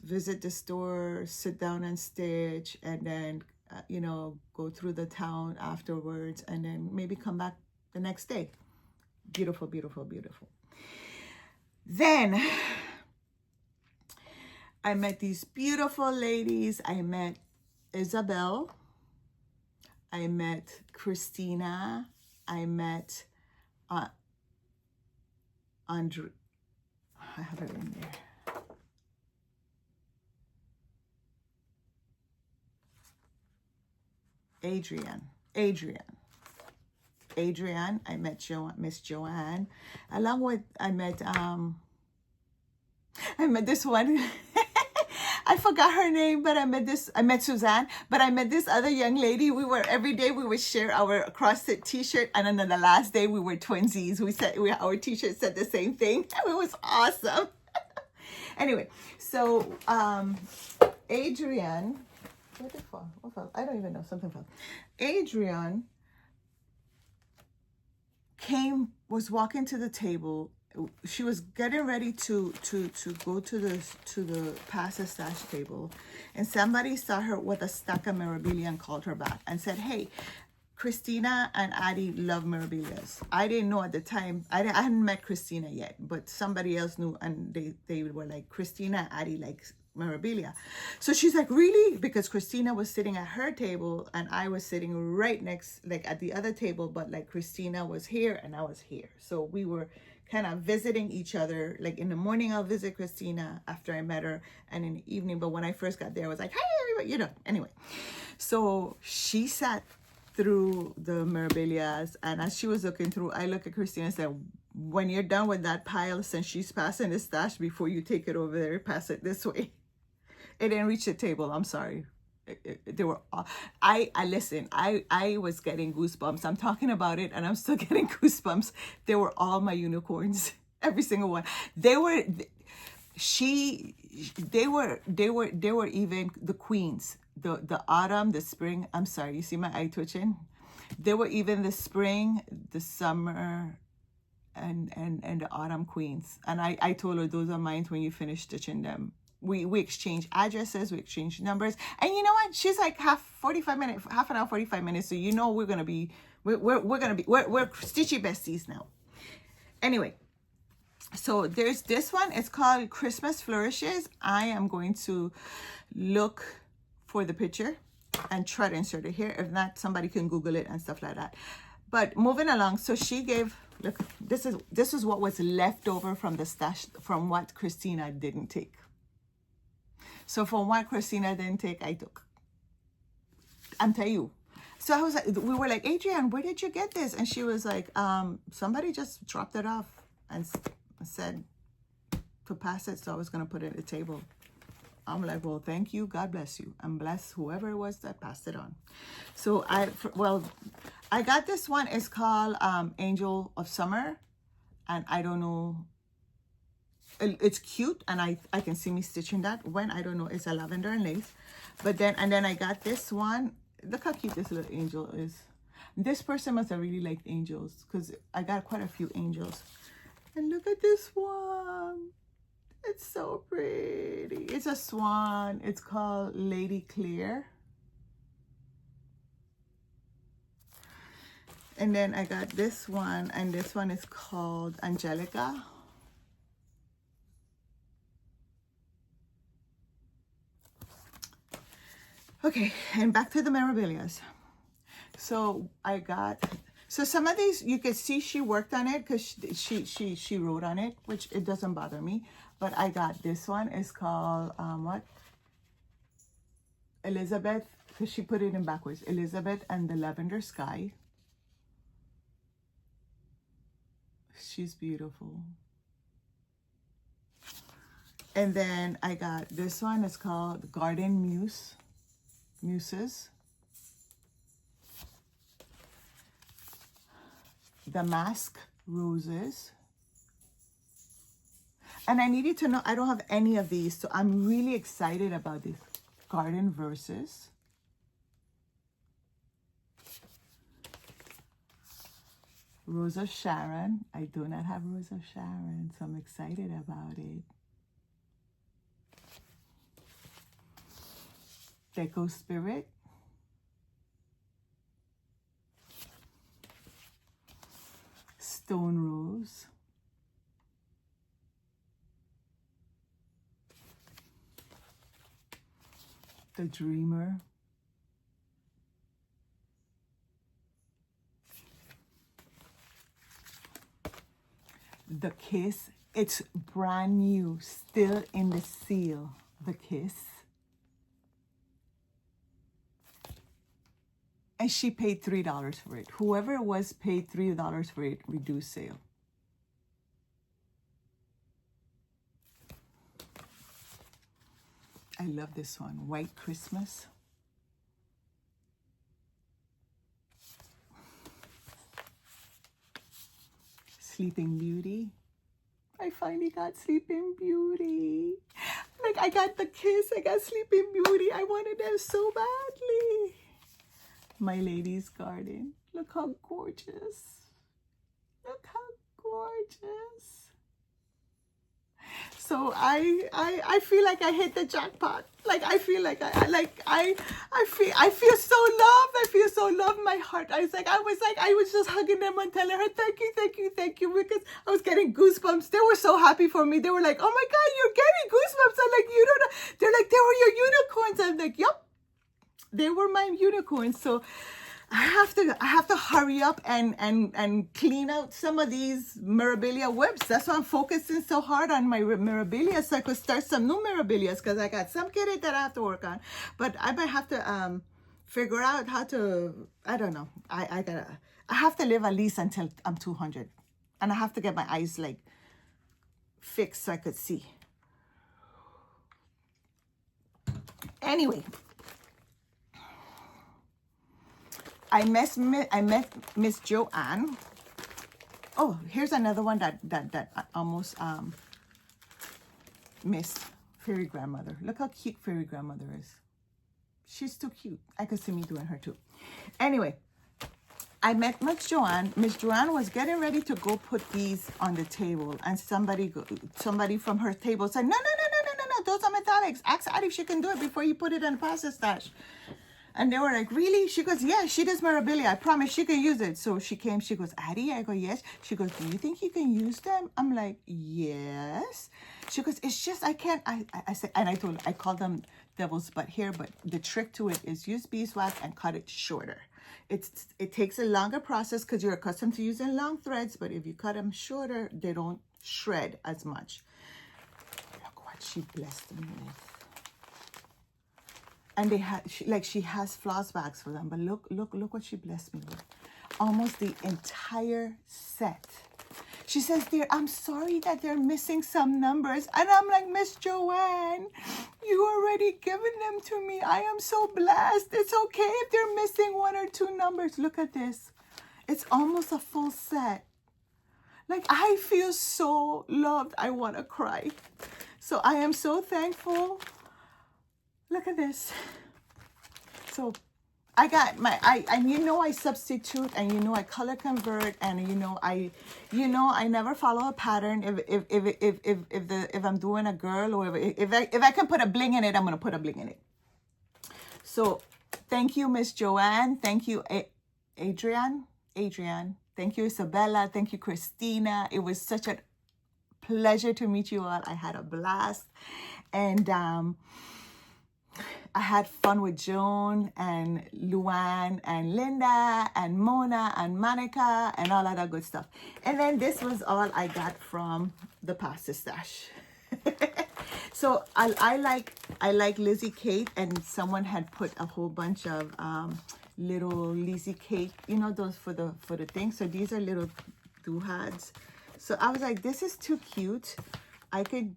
visit the store, sit down and stitch, and then you know, go through the town afterwards, and then maybe come back the next day. Beautiful, beautiful, beautiful. Then I met these beautiful ladies. I met Isabel. I met Christina. I met Andre. I have it in there. Adrian. I met Miss Joanne. Along with I met this one. I forgot her name, but I met Suzanne, but I met this other young lady. Every day we would share our CrossFit t-shirt, and then on the last day we were twinsies. Our t-shirt said the same thing. It was awesome. Anyway, so Adrian, where did it fall? What fell? I don't even know. Something fell. Adrian was walking to the table. She was getting ready to go to the pass the stash table, and somebody saw her with a stack of memorabilia and called her back and said, "Hey, Christina and Addie love memorabilias." I didn't know at the time. I hadn't met Christina yet, but somebody else knew, and they were like, "Christina and Addie likes memorabilia." So she's like, "Really?" Because Christina was sitting at her table and I was sitting right next, like at the other table, but like Christina was here and I was here. So we were kind of visiting each other. Like in the morning, I'll visit Christina after I met her, and in the evening. But when I first got there, I was like, "Hey, everybody," you know. Anyway, so she sat through the memorabilias, and as she was looking through, I look at Christina and said, "When you're done with that pile, since she's passing the stash, before you take it over there, pass it this way." It didn't reach the table. I'm sorry. They were all, I listen, I was getting goosebumps. I'm talking about it and I'm still getting goosebumps. They were all my unicorns. Every single one. They were even the queens. The autumn, the spring. I'm sorry, you see my eye twitching? They were even the spring, the summer, and the autumn queens. And I told her, those are mine when you finish stitching them. We exchange addresses, we exchange numbers, and you know what? She's like half an hour, 45 minutes. So you know we're stitchy besties now. Anyway, so there's this one. It's called Christmas Flourishes. I am going to look for the picture and try to insert it here. If not, somebody can Google it and stuff like that. But moving along, so she gave. Look, this is what was left over from the stash, from what Christina didn't take. So from what Christina didn't take, I took. I'm telling you. So I was like, we were like, "Adrienne, where did you get this?" And she was like, somebody just dropped it off and said to pass it. So I was going to put it at the table. I'm like, "Well, thank you. God bless you. And bless whoever it was that passed it on." So I got this one. It's called Angel of Summer. and I don't know. It's cute, and I can see me stitching that when I don't know. It's a lavender and lace, but then I got this one. Look how cute this little angel is. This person must have really liked angels, because I got quite a few angels. And look at this one. It's so pretty. It's a swan. It's called Lady Clear. And then I got this one, and this one is called Angelica. Okay, and back to the memorabilias. So I got, so some of these you can see she worked on it, because she wrote on it, which it doesn't bother me. But I got this one. It's called what? Elizabeth, because she put it in backwards. Elizabeth and the Lavender Sky. She's beautiful. And then I got this one. It's called Garden Muses. Damask Roses. And I needed to know, I don't have any of these, so I'm really excited about these. Garden Verses. Rose of Sharon. I do not have Rose of Sharon, so I'm excited about it. Deco Spirit. Stone Rose. The Dreamer. The Kiss. It's brand new, still in the seal. The Kiss. And she paid $3 for it. Whoever it was paid $3 for it, reduced sale. I love this one. White Christmas. Sleeping Beauty. I finally got Sleeping Beauty. Like, I got the Kiss, I got Sleeping Beauty. I wanted them so badly. My Lady's Garden. Look how gorgeous. Look how gorgeous. So I feel like I hit the jackpot. Like, I feel like I feel so loved. I feel so loved in my heart. I was just hugging them and telling her thank you, because I was getting goosebumps. They were so happy for me. They were like, oh my God, you're getting goosebumps. I'm like, you don't know. They're like, they were your unicorns. I'm like, yep, they were my unicorns. So I have to hurry up and clean out some of these memorabilia WIPS. That's why I'm focusing so hard on my memorabilia, so I could start some new memorabilia, because I got some kitted that I have to work on. But I might have to figure out how to, I don't know. I have to live at least until I'm 200. And I have to get my eyes like fixed so I could see. Anyway, I met Miss Joanne. Oh, here's another one that I almost missed. Fairy Grandmother. Look how cute Fairy Grandmother is. She's too cute. I could see me doing her too. Anyway, I met Miss Joanne. Miss Joanne was getting ready to go put these on the table, and somebody from her table said, no, those are metallics. Ask Addie if she can do it before you put it in the pasta stash. And they were like, really? She goes, yeah, she does memorabilia. I promise she can use it. So she came, she goes, Addie? I go, yes. She goes, do you think you can use them? I'm like, yes. She goes, it's just, I can't. I said, and I told her, I call them devil's butt here, but the trick to it is use beeswax and cut it shorter. It takes a longer process because you're accustomed to using long threads, but if you cut them shorter, they don't shred as much. Look what she blessed me with. And she has floss bags for them, but look what she blessed me with. Almost the entire set. She says, dear, I'm sorry that they're missing some numbers. And I'm like, Miss Joanne, you already given them to me. I am so blessed. It's okay if they're missing 1 or 2 numbers. Look at this. It's almost a full set. Like, I feel so loved. I want to cry. So I am so thankful. Look at this. So I got my, and I substitute, and I color convert, and I never follow a pattern. If I'm doing a girl, or if I can put a bling in it, I'm gonna put a bling in it. So thank you, Miss Joanne. Thank you, Adrian. Thank you, Isabella. Thank you, Christina. It was such a pleasure to meet you all. I had a blast, and I had fun with Joan and Luann and Linda and Mona and Monica and all of that good stuff. And then this was all I got from the pasta stash. So I like Lizzie Kate, and someone had put a whole bunch of little Lizzie Kate, those for the thing. So these are little doodads. So I was like, this is too cute. I could,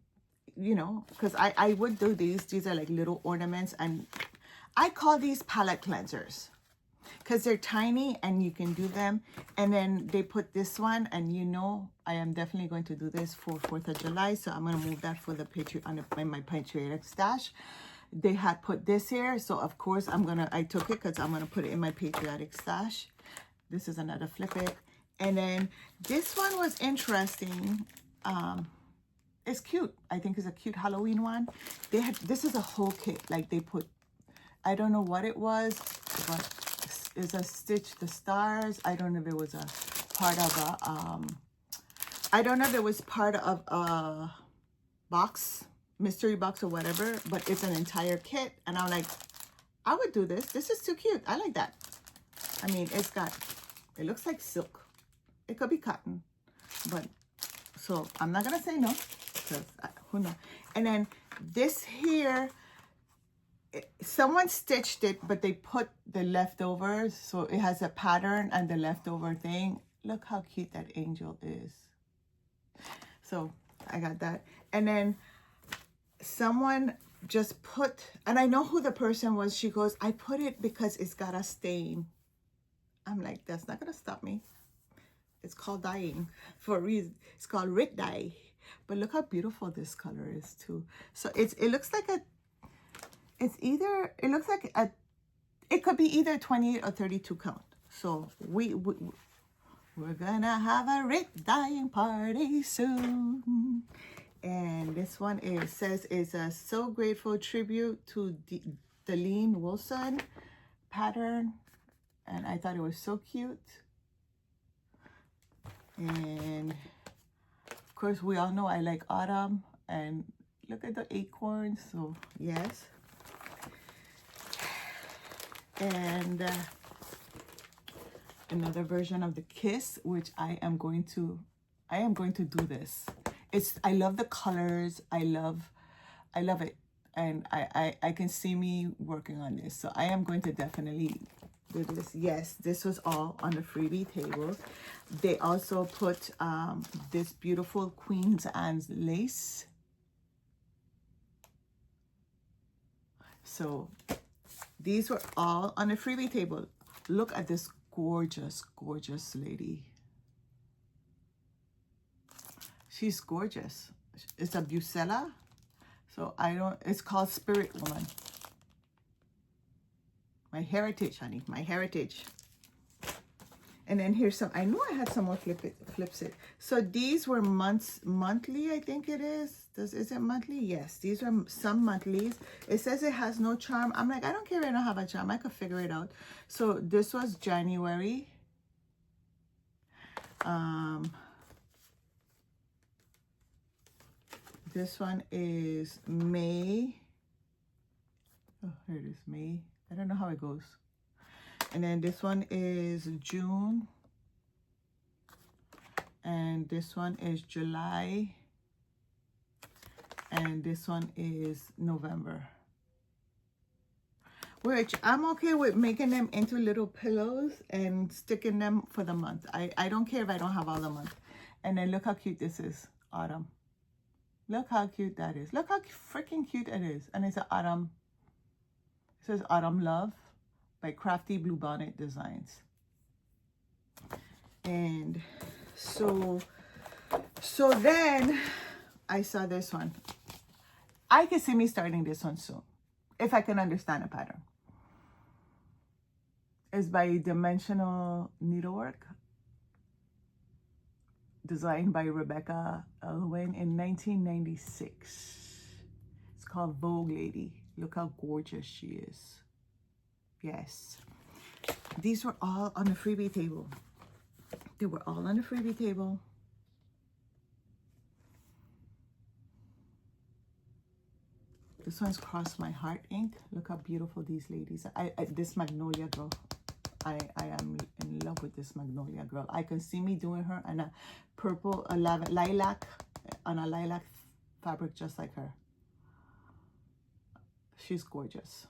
because I would do these. These are like little ornaments, and I call these palette cleansers because they're tiny and you can do them. And then they put this one, and I am definitely going to do this for 4th of July. So I'm going to move that for the in my patriotic stash. They had put this here, so of course I took it because I'm going to put it in my patriotic stash. This is another flip it. And then this one was interesting. It's cute. I think it's a cute Halloween one. This is a whole kit. Like, they put, I don't know what it was, but it's a Stitch the Stars. I don't know if it was a part of a I don't know if it was part of a box, mystery box or whatever, but it's an entire kit. And I'm like, I would do this. This is too cute. I like that. I mean, it looks like silk. It could be cotton, but so I'm not gonna say no, because who knows. And then this here, someone stitched it, but they put the leftovers, so it has a pattern and the leftover thing. Look how cute that angel is. So I got that. And then someone just put, and I know who the person was. She goes, I put it because it's got a stain. I'm like, that's not gonna stop me. It's called dyeing for a reason. It's called Rit dye. But look how beautiful this color is too. So it looks like it could be either 28 or 32 count. So we're gonna have a Rit dyeing party soon. And this one says is a So Grateful tribute to Deline Wilson pattern. And I thought it was so cute. And of course, we all know I like autumn. And look at the acorns. So yes. And another version of the Kiss, which I am going to do this. I love the colors. I love it. And I can see me working on this. So I am going to definitely do this. Yes, this was all on the freebie table. They also put this beautiful Queen's Anne's lace. So these were all on the freebie table. Look at this gorgeous, gorgeous lady. She's gorgeous. It's a Bucella. So it's called Spirit Woman. My heritage, honey, my heritage. And then here's some, I knew I had some more flips it. So these were monthly, I think it is. Is it monthly? Yes, these are some monthlies. It says it has no charm. I'm like, I don't care if I don't have a charm. I could figure it out. So this was January. This one is May. Oh, here it is, May. I don't know how it goes. And then this one is June. And this one is July. And this one is November. Which I'm okay with making them into little pillows and sticking them for the month. I don't care if I don't have all the month. And then look how cute this is, autumn. Look how cute that is. Look how freaking cute it is. And it's an autumn. It says Autumn Love by Crafty Bluebonnet Designs. And so So then I saw this one. I can see me starting this one soon, if I can understand a pattern. It's by Dimensional Needlework, designed by Rebecca Elwin in 1996. It's called Vogue Lady. Look how gorgeous she is. Yes. These were all on the freebie table. They were all on the freebie table. This one's Cross My Heart ink. Look how beautiful these ladies are. This Magnolia girl. I am in love with this Magnolia girl. I can see me doing her on a purple, lilac, on a lilac fabric just like her. She's gorgeous.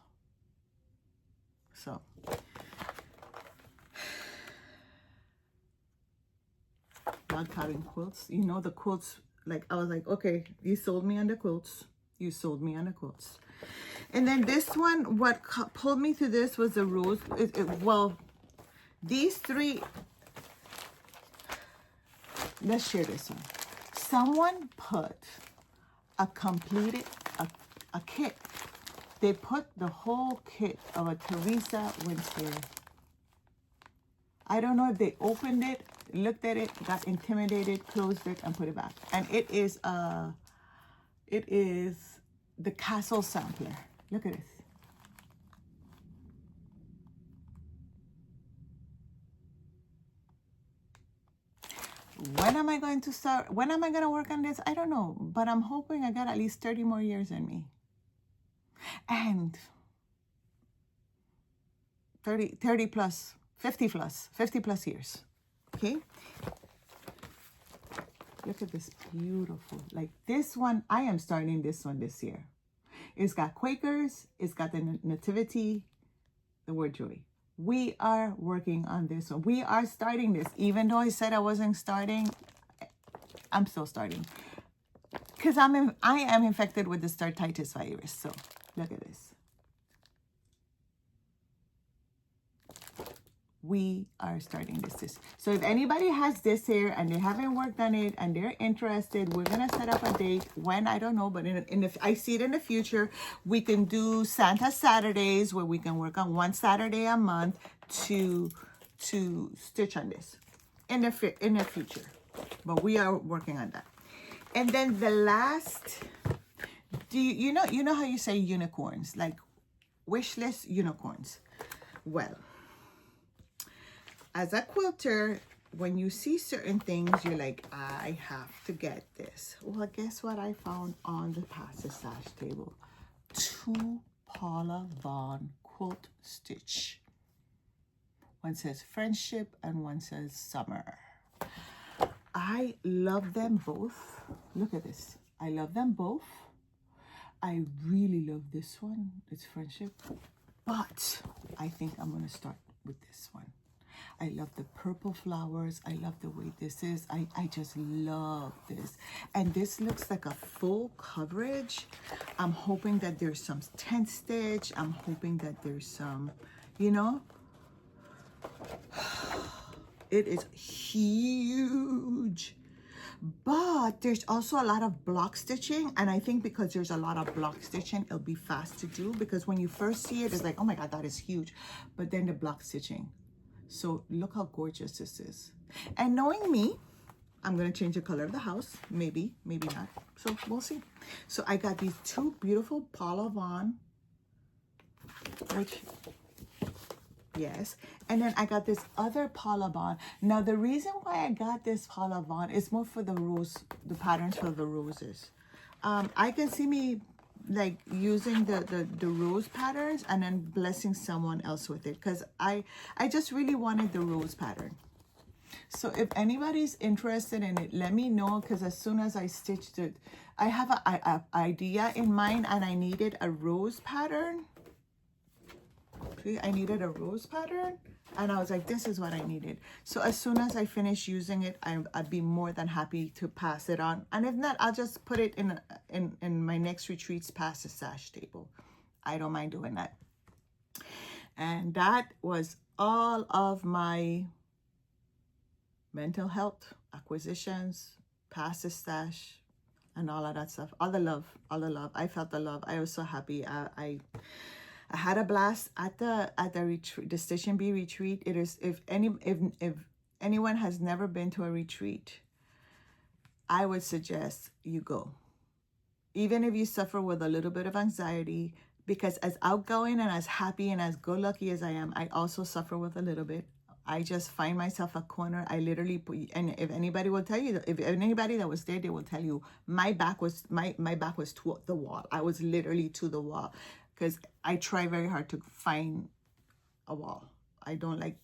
So. Log cabin quilts. You know the quilts, like I was like, okay, you sold me on the quilts. You sold me on the quilts. And then this one, what pulled me to this was the rose. Well, these three, let's share this one. Someone put a completed, a kit. They put the whole kit of a Teresa Winston. I don't know if they opened it, looked at it, got intimidated, closed it, and put it back. And it is the Castle sampler. Look at this. When am I going to start? When am I going to work on this? I don't know. But I'm hoping I got at least 30 more years in me. And 30 plus, 50 plus years. Okay? Look at this beautiful. Like this one, I am starting this one this year. It's got Quakers. It's got the Nativity, the word joy. We are working on this one. We are starting this. Even though I said I wasn't starting, I'm still starting. Because I am infected with the startitis virus. So look at this. We are starting this. So if anybody has this here and they haven't worked on it and they're interested, we're going to set up a date when, I don't know, but I see it in the future. We can do Santa Saturdays where we can work on one Saturday a month to stitch on this in the future. But we are working on that. And then the last, you know how you say unicorns, like wish list unicorns? Well, as a quilter, when you see certain things, you're like, I have to get this. Well, guess what I found on the Passage table? 2 Paula Vaughn quilt stitch. One says friendship and one says summer. I love them both. Look at this. I love them both. I really love this one. It's friendship. But I think I'm going to start with this one. I love the purple flowers. I love the way this is. I just love this. And this looks like a full coverage. I'm hoping that there's some tent stitch. I'm hoping that there's some, you know. It is huge. But there's also a lot of block stitching. And I think because there's a lot of block stitching, it'll be fast to do. Because when you first see it, it's like, oh my God, that is huge. But then the block stitching. So look how gorgeous this is. And knowing me, I'm going to change the color of the house. Maybe, maybe not. So we'll see. So I got these 2 beautiful Paula Vaughn. Which, yes. And then I got this other Paula Vaughn. Now the reason why I got this Paula Vaughn is more for the rose, the patterns for the roses. I can see me like using the rose patterns and then blessing someone else with it, because I just really wanted the rose pattern. So if anybody's interested in it, let me know, because as soon as I stitched it, I have an idea in mind and I needed a rose pattern. I needed a rose pattern and I was like, this is what I needed. So as soon as I finish using it, I'd be more than happy to pass it on. And if not, I'll just put it in my next retreat's Passage table. I don't mind doing that. And that was all of my mental health acquisitions, past the stash, and all of that stuff. All the love, all the love. I felt the love. I was so happy. I had a blast at the retreat, the Station B retreat. It is, if anyone has never been to a retreat, I would suggest you go. Even if you suffer with a little bit of anxiety, because as outgoing and as happy and as go-lucky as I am, I also suffer with a little bit. I just find myself a corner. I literally put, and if anybody will tell you, if anybody that was there, they will tell you my back was to the wall. I was literally to the wall, because I try very hard to find a wall. I don't like,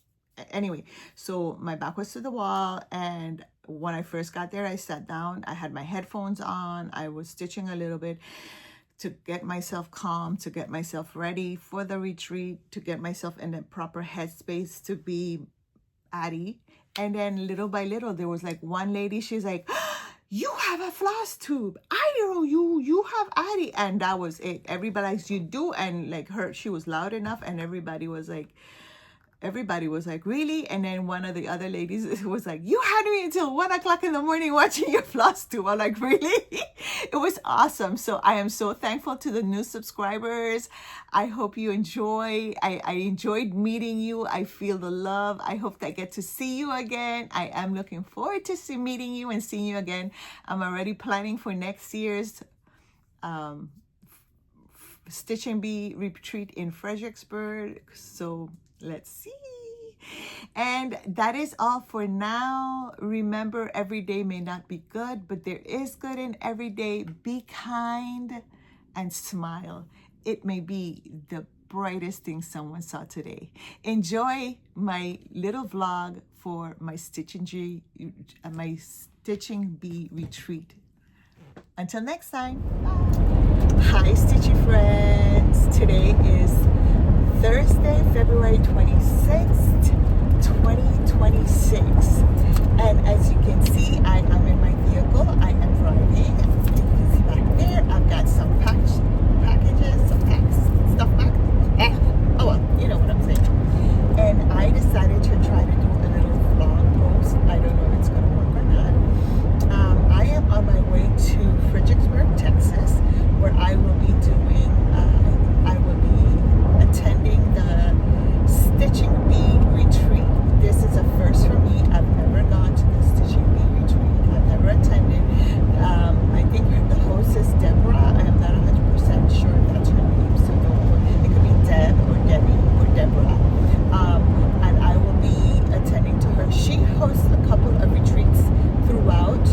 anyway, so my back was to the wall. And when I first got there, I sat down, I had my headphones on, I was stitching a little bit to get myself calm, to get myself ready for the retreat, to get myself in the proper headspace to be Addie. And then little by little, there was like one lady, she's like, you have a floss tube. I know you have Addie. And that was it. Everybody likes you do. And like she was loud enough, and everybody was like, really? And then one of the other ladies was like, you had me until 1 o'clock in the morning watching your floss tube. I'm like, really? It was awesome. So I am so thankful to the new subscribers. I hope you enjoy. I enjoyed meeting you. I feel the love. I hope that I get to see you again. I am looking forward to meeting you and seeing you again. I'm already planning for next year's Stitch and Bee retreat in Fredericksburg. So let's see. And that is all for now. Remember, every day may not be good, but there is good in every day. Be kind and smile. It may be the brightest thing someone saw today. Enjoy my little vlog for my Stitching Bee retreat. Until next time, bye. Hi, Stitchy friends. Today is Thursday, February 26th, 2026. And as you can see, I am in my vehicle. I am driving. You can see back there, I've got some packages, some stuff back. Oh well, you know what I'm saying. And I decided to try to do a little vlog post. I don't know if it's going to work or not. I am on my way to Fredericksburg, Texas, where I will be doing, attending the Stitching Bee retreat. This is a first for me. I've never gone to the Stitching Bee retreat. I've never attended. I think the host is Deborah. I am not 100% sure if that's her name, so it could be Deb or Debbie or Deborah. And I will be attending to her. She hosts a couple of retreats throughout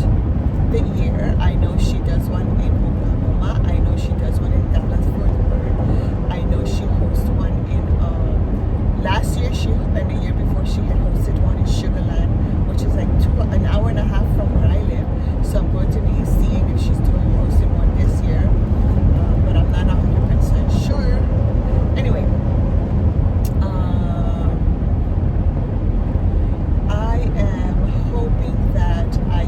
the year. I know she does one in Oklahoma. I know she does one in Dallas, Fort Worth. I know she hosts one in last year, and the year before, she had hosted one in Sugar Land, which is like an hour and a half from where I live. So I'm going to be seeing if she's hosting one this year, but I'm not 100% sure. Anyway, I am hoping that I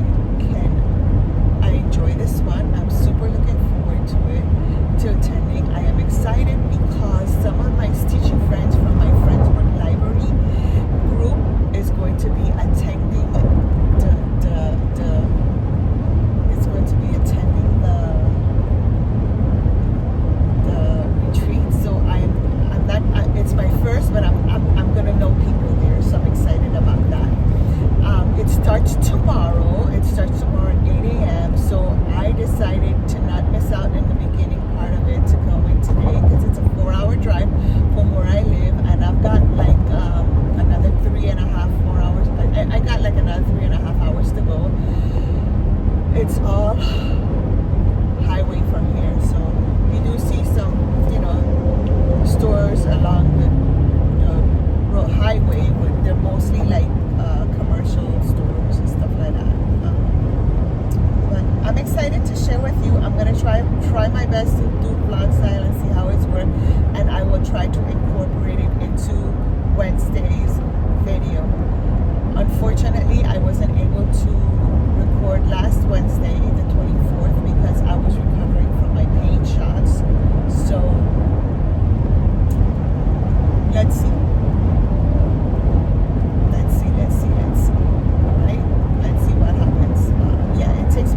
enjoy this one. I'm super looking forward to attending. I am excited because some of my stitching friends from my Friendsburg Library group is going to be attending the retreat. So I'm not, it's my first, but I'm gonna know people there, so I'm excited about that. It starts tomorrow. It starts tomorrow at 8 a.m. So I decided to not miss out in the beginning part of it to go in today, because it's a 4-hour drive from where I live, and I've got like another 4 hours. I got like another 3.5 hours to go. It's all highway from here, so you do see some, stores along the road highway, but they're mostly like commercial stores and stuff like that. But I'm excited to share with you. I'm gonna try my best to do vlog style and see how it's worked, and I will try to incorporate it into Wednesday's video. Unfortunately, I wasn't able to record last Wednesday, the 24th, because I was recovering from my pain shots. So let's see. Right? Let's see what happens. Yeah, it takes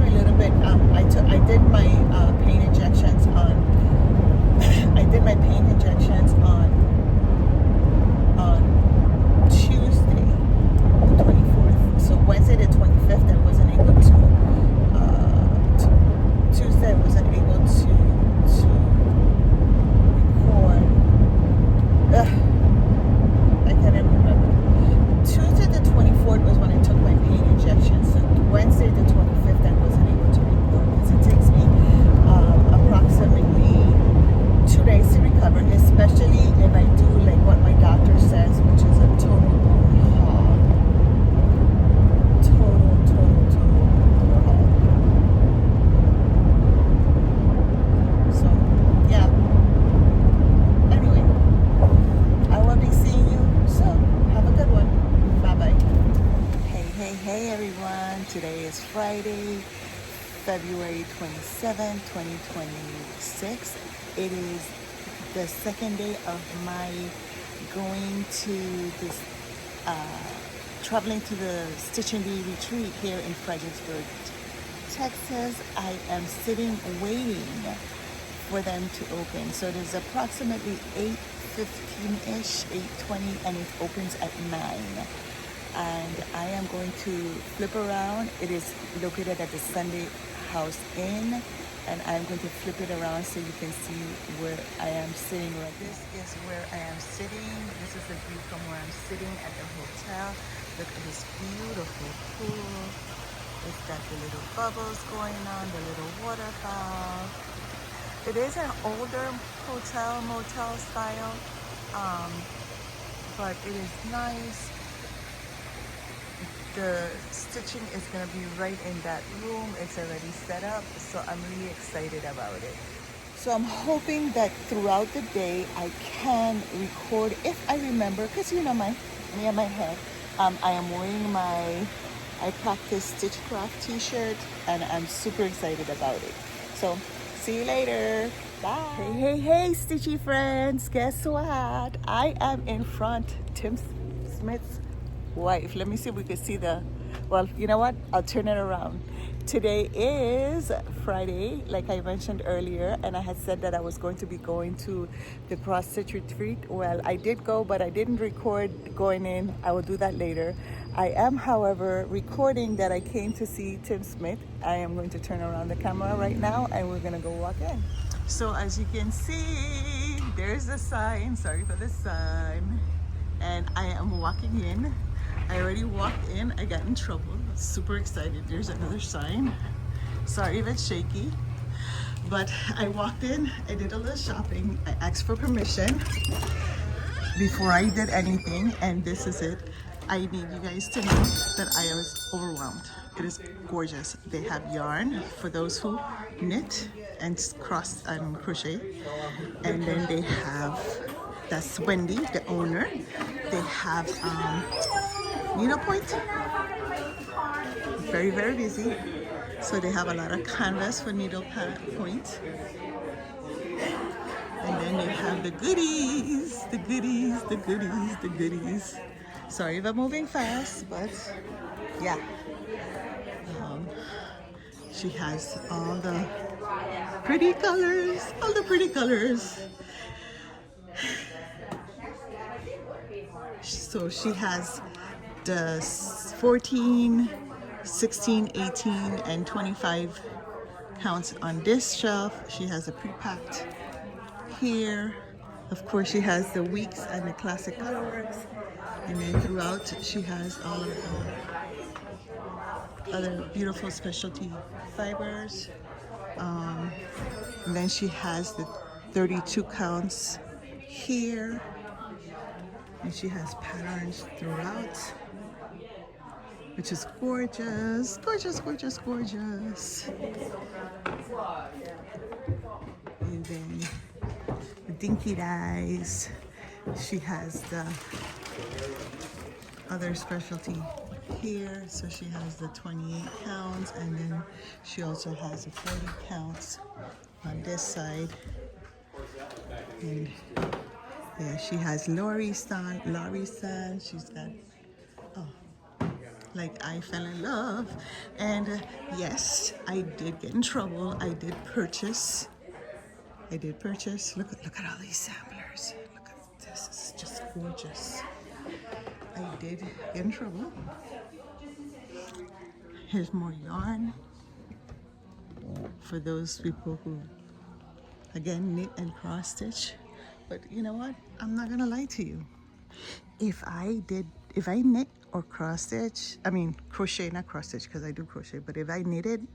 Hey everyone, today is Friday, February 27, 2026. It is the second day of my going to this, traveling to the Stitch and Bee retreat here in Fredericksburg, Texas. I am sitting waiting for them to open. So it is approximately 8:15-ish, 8:20, and it opens at 9. And I am going to flip around. It is located at the Sunday House Inn, and I'm going to flip it around so you can see where I am sitting. Right, this is where I am sitting. This is the view from where I'm sitting at the hotel. Look at this beautiful pool. It's got the little bubbles going on, the little waterfall. It is an older hotel, motel style, but it is nice. The stitching is going to be right in that room. It's already set up, so I'm really excited about it. So I'm hoping that throughout the day I can record if I remember, because you know me and my head. I am wearing my I Practice Stitchcraft t-shirt, and I'm super excited about it. So see you later. Bye. Hey, Stitchy friends. Guess what? I am in front Tim Smith's wife. Let me see if we can see well, you know what? I'll turn it around. Today is Friday, like I mentioned earlier, and I had said that I was going to be going to the cross stitch retreat. Well, I did go, but I didn't record going in. I will do that later. I am, however, recording that I came to see Tim Smith. I am going to turn around the camera right now, and we're going to go walk in. So as you can see, there's the sign. Sorry for the sign. And I am walking in. I already walked in. I got in trouble. Super excited. There's another sign. Sorry if it's shaky. But I walked in. I did a little shopping. I asked for permission before I did anything. And this is it. I need you guys to know that I was overwhelmed. It is gorgeous. They have yarn for those who knit and cross and crochet. And then they have, that's Wendy, the owner. They have needlepoint. Very, very busy. So they have a lot of canvas for needlepoint. And then they have the goodies, the goodies, the goodies, the goodies. Sorry if I'm moving fast, but yeah. She has all the pretty colors, all the pretty colors. So she has the 14, 16, 18, and 25 counts on this shelf. She has a pre-packed here. Of course, she has the weeks and the classic colorworks. And then throughout, she has all of the other beautiful specialty fibers. And then she has the 32 counts here. And she has patterns throughout, which is gorgeous, gorgeous, gorgeous, gorgeous. And then the dinky dyes. She has the other specialty here. So she has the 28 counts, and then she also has the 40 counts on this side. And yeah, she has Lori San. She's got, like I fell in love. And yes, I did get in trouble. I did purchase. Look at all these samplers. Look at this. It's just gorgeous. I did get in trouble. Here's more yarn for those people who, again, knit and cross stitch. But you know what? I'm not gonna lie to you. If I knit or cross stitch, I mean crochet, not cross stitch because I do crochet, but if I knitted,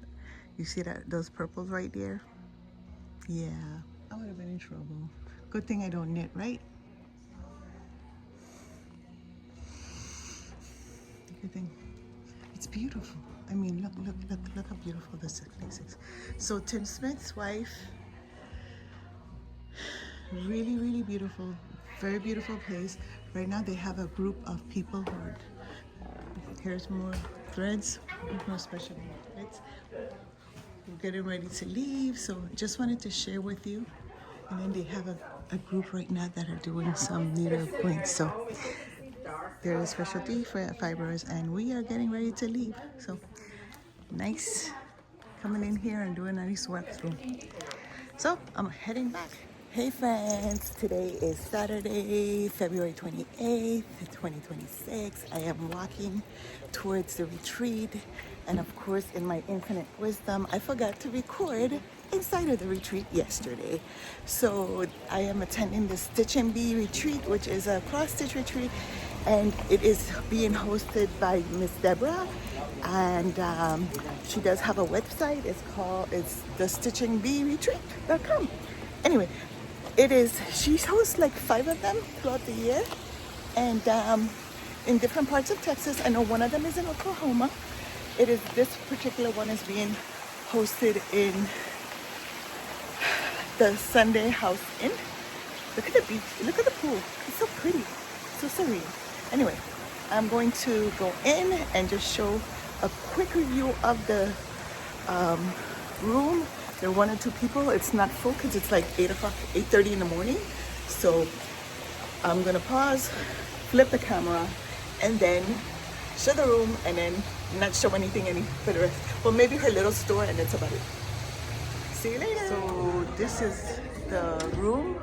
you see those purples right there? Yeah, I would have been in trouble. Good thing I don't knit, right? Good thing. It's beautiful. I mean, look how beautiful this place is. So Tim Smith's wife, really, really beautiful, very beautiful place. Right now they have a group of people who are Here's more threads, more special threads. We're getting ready to leave, so just wanted to share with you. And then they have a group right now that are doing some needle points. So they're a specialty for fibers, and we are getting ready to leave. So nice coming in here and doing a nice walkthrough. So I'm heading back. Hey friends, today is Saturday, February 28th, 2026. I am walking towards the retreat. And of course, in my infinite wisdom, I forgot to record inside of the retreat yesterday. So I am attending the Stitch and Bee retreat, which is a cross stitch retreat. And it is being hosted by Miss Deborah. And she does have a website. It's the stitchingbeeretreat.com. Anyway, she hosts like 5 of them throughout the year, and in different parts of Texas. I know one of them is in Oklahoma. This particular one is being hosted in the Sunday House Inn. Look at the beach, look at the pool. It's so pretty, so serene. Anyway, I'm going to go in and just show a quick review of the room. There are 1 or 2 people. It's not full because it's like 8:30 in the morning. So I'm gonna pause, flip the camera, and then show the room, and then not show anything for the rest. Well, maybe her little store, and that's about it. See you later. So this is the room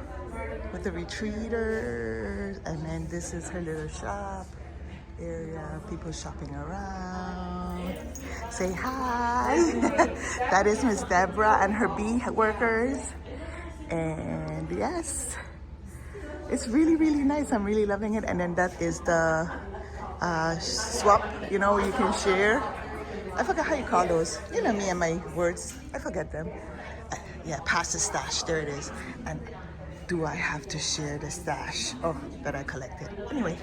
with the retreaters, and then this is her little shop area, people shopping around. Say hi. That is Miss Deborah and her bee workers. And yes, it's really, really nice. I'm really loving it. And then that is the swap, you can share. I forgot how you call those. Me and my words, I forget them. Yeah, pass the stash, there it is. And do I have to share the stash? Oh, that I collected. Anyway,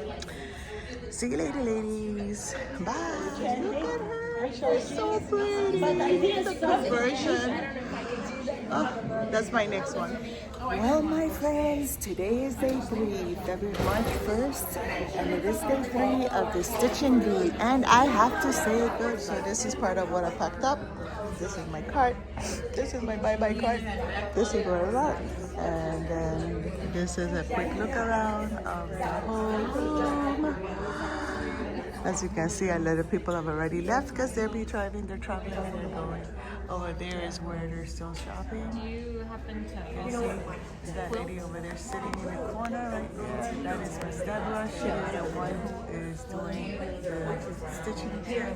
see you later, ladies. Bye. Look at her. She's so pretty. The conversion. Oh, that's my next one. Well, my friends, today is day 3, February March 1st, and it is day 3 of the Stitch and Bee, and I have to say it good. So this is part of what I packed up. This is my cart. This is my bye-bye cart. This is where I'm at. And then this is a quick look around of the whole room. As you can see, a lot of people have already left because they're traveling and they're going. Over there is where they're still shopping. Do you happen to See that lady over there sitting in the corner right there? That is Miss Deborah. She is the one who is doing the stitching here.